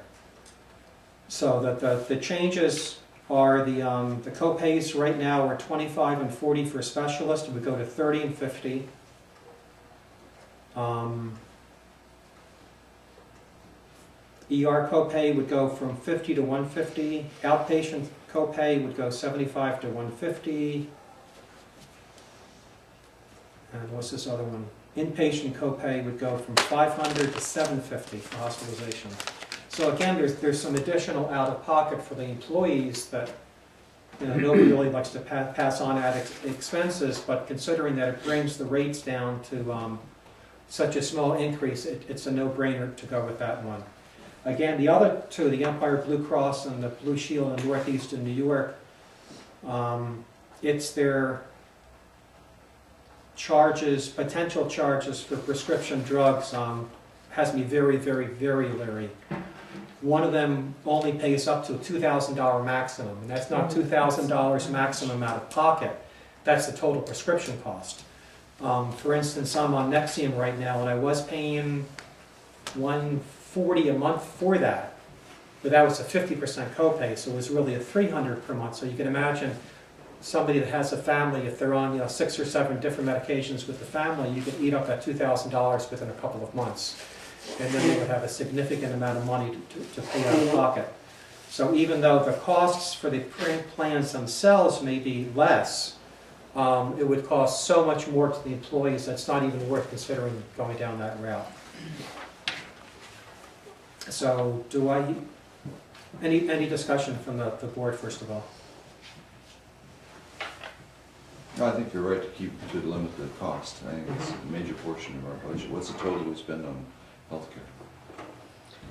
So the changes are the co-pays right now are $25 and $40 for a specialist, and we go to $30 and $50. ER copay would go from $50 to $150. Outpatient copay would go $75 to $150. And what's this other one? Inpatient copay would go from $500 to $750 for hospitalization. So again, there's some additional out-of-pocket for the employees that nobody really likes to pass on at expenses, but considering that it brings the rates down to such a small increase, it's a no-brainer to go with that one. Again, the other two, the Empire Blue Cross and the Blue Shield in Northeastern New York, it's their potential charges for prescription drugs has me very, very, very leery. One of them only pays up to a $2,000 maximum, and that's not $2,000 maximum out of pocket. That's the total prescription cost. For instance, I'm on Nexium right now, and I was paying $140 a month for that, but that was a 50% copay, so it was really a $300 per month. So you can imagine somebody that has a family, if they're on 6 or 7 different medications with the family, you could eat up that $2,000 within a couple of months. And then they would have a significant amount of money to pay out of pocket. So even though the costs for the plans themselves may be less, it would cost so much more to the employees, that's not even worth considering going down that route. So any discussion from the board, first of all? No, I think you're right to limit the cost. I think it's a major portion of our budget. What's the total we spend on healthcare?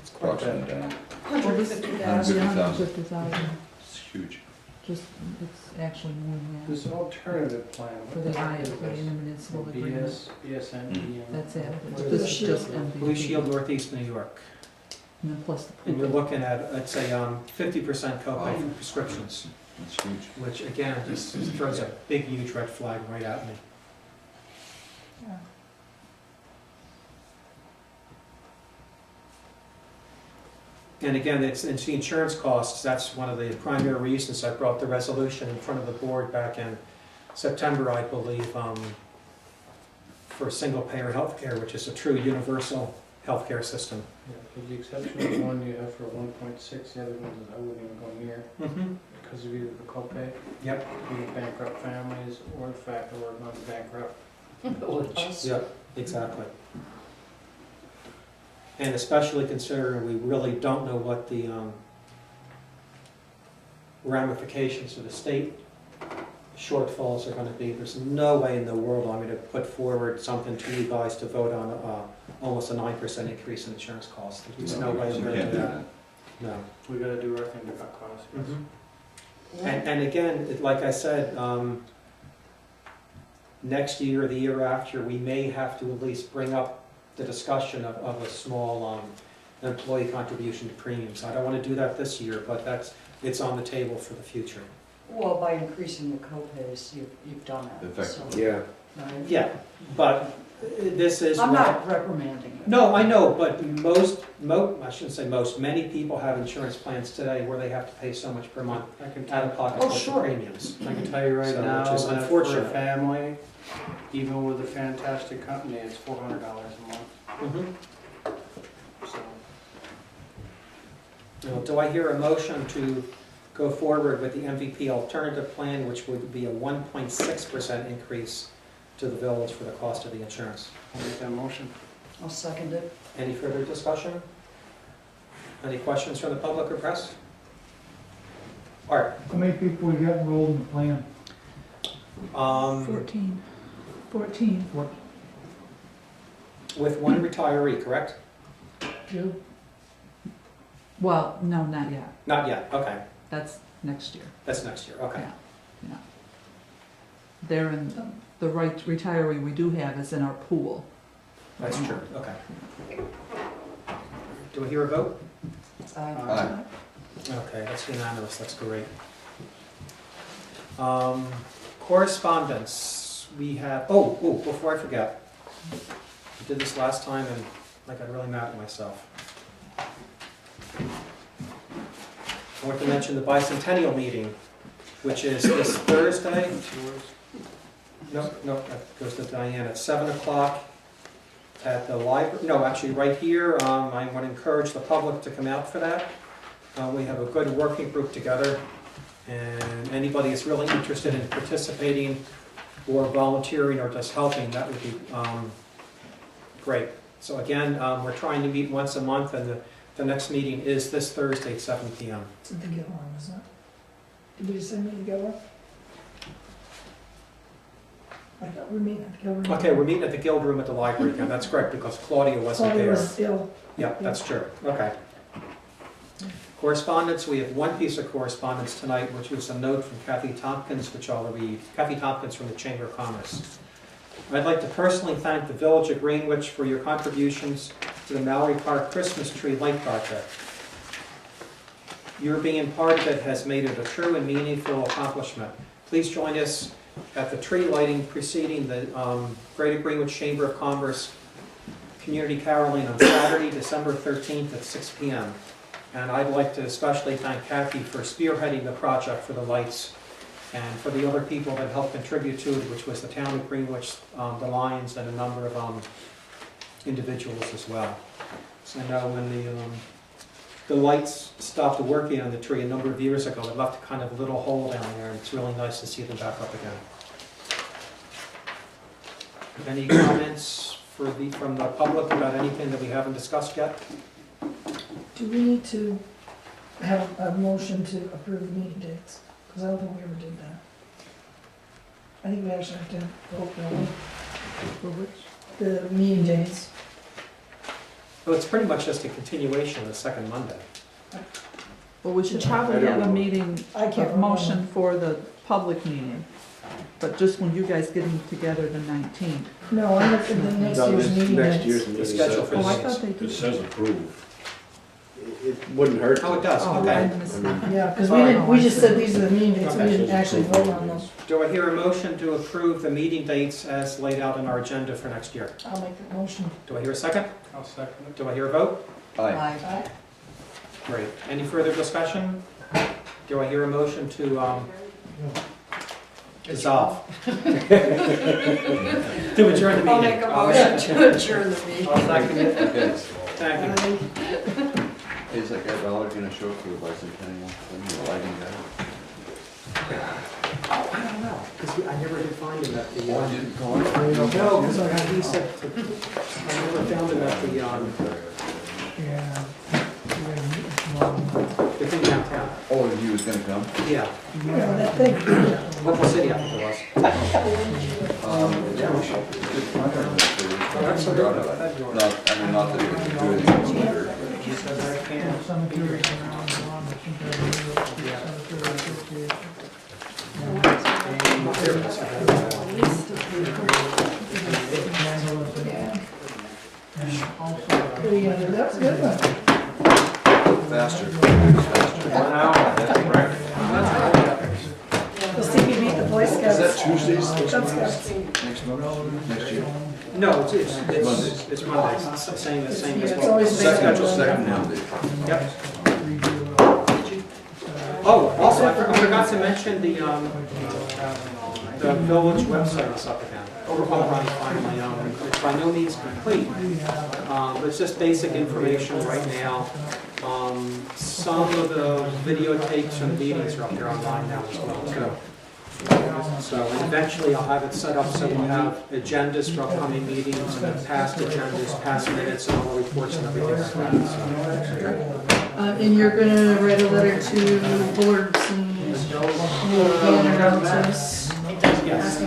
It's quite Approximately, Diane. $150,000. It's huge. Just, it's actually more than that. This alternative plan. For the intermunicipal agreement. BSN. That's it. Blue This is Shield. just MVP. Blue Shield Northeast New York. And then plus the. And you're looking at, I'd say, 50% copay for prescriptions, It's huge. which again, just throws a big, huge red flag right at me. Yeah. And again, it's the insurance costs, that's one of the primary reasons I brought the resolution in front of the board back in September, I believe, for single-payer healthcare, which is a true universal healthcare system. Yeah, with the exception of the one you have for 1.6, the other ones I wouldn't even go near because of either the copay, Yep. either bankrupt families, or the fact that we're going to bankrupt village. Yep, exactly. And especially considering we really don't know what the ramifications of the state shortfalls are going to be. There's no way in the world I'm going to put forward something to you guys to vote on almost a 9% increase in insurance costs. There's no way I'm You going to can't do do that. that. No. We got to do our thing to cut costs. Yes. And again, like I said, next year or the year after, we may have to at least bring up the discussion of a small employee contribution to premiums. I don't want to do that this year, but it's on the table for the future. Well, by increasing the co-pays, you've done it, so. Effectively. Yeah. right? Yeah, but this is. I'm what- not reprimanding you. No, I know, but I shouldn't say most, many people have insurance plans today where they have to pay so much per month I can out of pocket Oh, for sure. premiums. I can tell you right So, now which is that for a unfortunate. family, even with a fantastic company, it's $400 a month. So Now, do I hear a motion to go forward with the MVP alternative plan, which would be a 1.6% increase to the village for the cost of the insurance? I'll make that motion. I'll second it. Any further discussion? Any questions from the public or press? Art? How many people we got enrolled in the plan? 14. 14. With one retiree, correct? Two. Well, no, not yet. Not yet, okay. That's next year. That's next year, okay. Yeah. They're in, the right retiree we do have is in our pool. That's true, okay. Do I hear a vote? Aye. Okay, that's unanimous, that's great. Correspondence, we have, before I forget, I did this last time and I got really mad at myself. I want to mention the bicentennial meeting, which is this Thursday. No, that goes to Diane at 7 o'clock at the library, no, actually right here. I want to encourage the public to come out for that. We have a good working group together, and anybody that's really interested in participating or volunteering or just helping, that would be great. So again, we're trying to meet once a month, and the next meeting is this Thursday at 7 p.m. It's at the Gilroy, isn't it? Did we just send me to Gilroy? I thought we were meeting at the Gilroy. Okay, we're meeting at the Guild Room at the library again. That's correct, because Claudia wasn't Claudia there. was ill. Yeah, that's true. Okay. Correspondence, we have one piece of correspondence tonight, which was a note from Kathy Tompkins, which I'll read. Kathy Tompkins from the Chamber of Commerce. I'd like to personally thank the Village of Greenwich for your contributions to the Mallory Park Christmas Tree Light Project. Your being part of it has made it a true and meaningful accomplishment. Please join us at the tree lighting preceding the Greater Greenwich Chamber of Commerce Community Caroling on Saturday, December 13th at 6 p.m. And I'd like to especially thank Kathy for spearheading the project for the lights and for the other people that helped contribute to it, which was the town of Greenwich, the Lions, and a number of individuals as well. So I know when the lights stopped working on the tree a number of years ago, it left kind of a little hole down there, and it's really nice to see them back up again. Any comments from the public about anything that we haven't discussed yet? Do we need to have a motion to approve the meeting dates? Because I don't think we ever did that. I think we actually have to vote on For which? the meeting dates. Well, it's pretty much just a continuation of the second Monday. Well, we should probably have a meeting, I can't a remember. motion for the public meeting, but just when you guys getting together the 19th. No, I'm looking at the next No, year's this meeting next dates. year's The meeting. schedule for Oh, I the thought they It did. says approve. It wouldn't hurt. Oh, it does, Oh, I okay. missed that. Yeah, because we just said these are the meeting dates, we Okay. didn't actually vote on them. Do I hear a motion to approve the meeting dates as laid out in our agenda for next year? I'll make the motion. Do I hear a second? I'll second it. Do I hear a vote? Aye. Aye. Great. Any further discussion? Do I hear a motion to dissolve? To adjourn the meeting? I'll make a motion to adjourn the meeting. I'll second it. Okay, Thank you. is that guy Ballard gonna show up for the bicentennial thing, the lighting guy? I don't know, because I never did find him at the, Oh, you didn't call him? no, because he said, I never found him at the, Yeah. We're gonna meet tomorrow. the thing downtown. Oh, he was gonna come? Yeah, Yeah, that thing. Local City, I think it was. Yeah, we should. Good find him. Absolutely. Not, I mean, not that we can do anything later, but. He says I can't. Cemeteries around, cemetery association. That's a good one. Faster. The CPB, the Boy Scouts. Is that Tuesdays? Cub Scouts. Next month? Next year? No, it's Mondays. It's Mondays, it's the same as Yeah, it's what. always Second, scheduled. second Monday. Yep. Oh, also, I forgot to mention the village website is up again. Overhaul finally, it's by no means complete. But it's just basic information right now. Some of the videotapes from the meetings are up there online now as well, too. So eventually I'll have it set up so we'll have agendas for upcoming meetings, and then past agendas, past minutes, and all the reports and everything like that. And you're gonna write a letter to boards and announcers. Yes.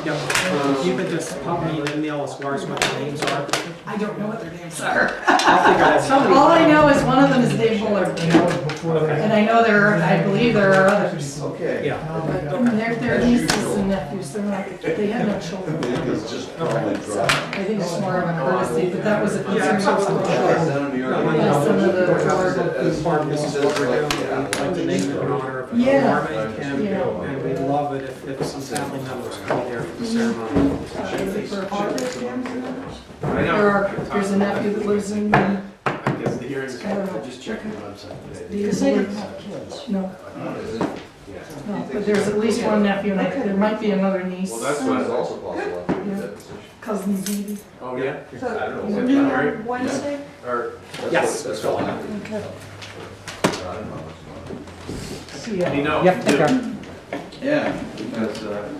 Yep. You can just pop me an email as far as what the names are. I don't know what their names are. I'll figure that out. All I know is one of them is Dave Bullard. And I know I believe there are others. Okay. Yeah. They're nieces and nephews, they're not, they have no children. It's just probably dry. I think it's more of a courtesy, but that was a Yeah, concern. absolutely. Down in New York. Yeah, some of the board. This is what we're doing, like to name it in honor of Yeah. Marvin, and we'd love it if some family members come there for the ceremony. There's a nephew that lives in, I guess the hearings, just checking the website. Because they don't have kids. no, no, but there's at least one nephew, and there might be another niece. Well, that's It's what, also possible I could do that decision. Cousins maybe. oh, yeah. So, I don't know. new Mary? on Wednesday? Or, Yes. That's all I have. Okay. I don't know. See ya. you know. Yep, okay. Yeah, because,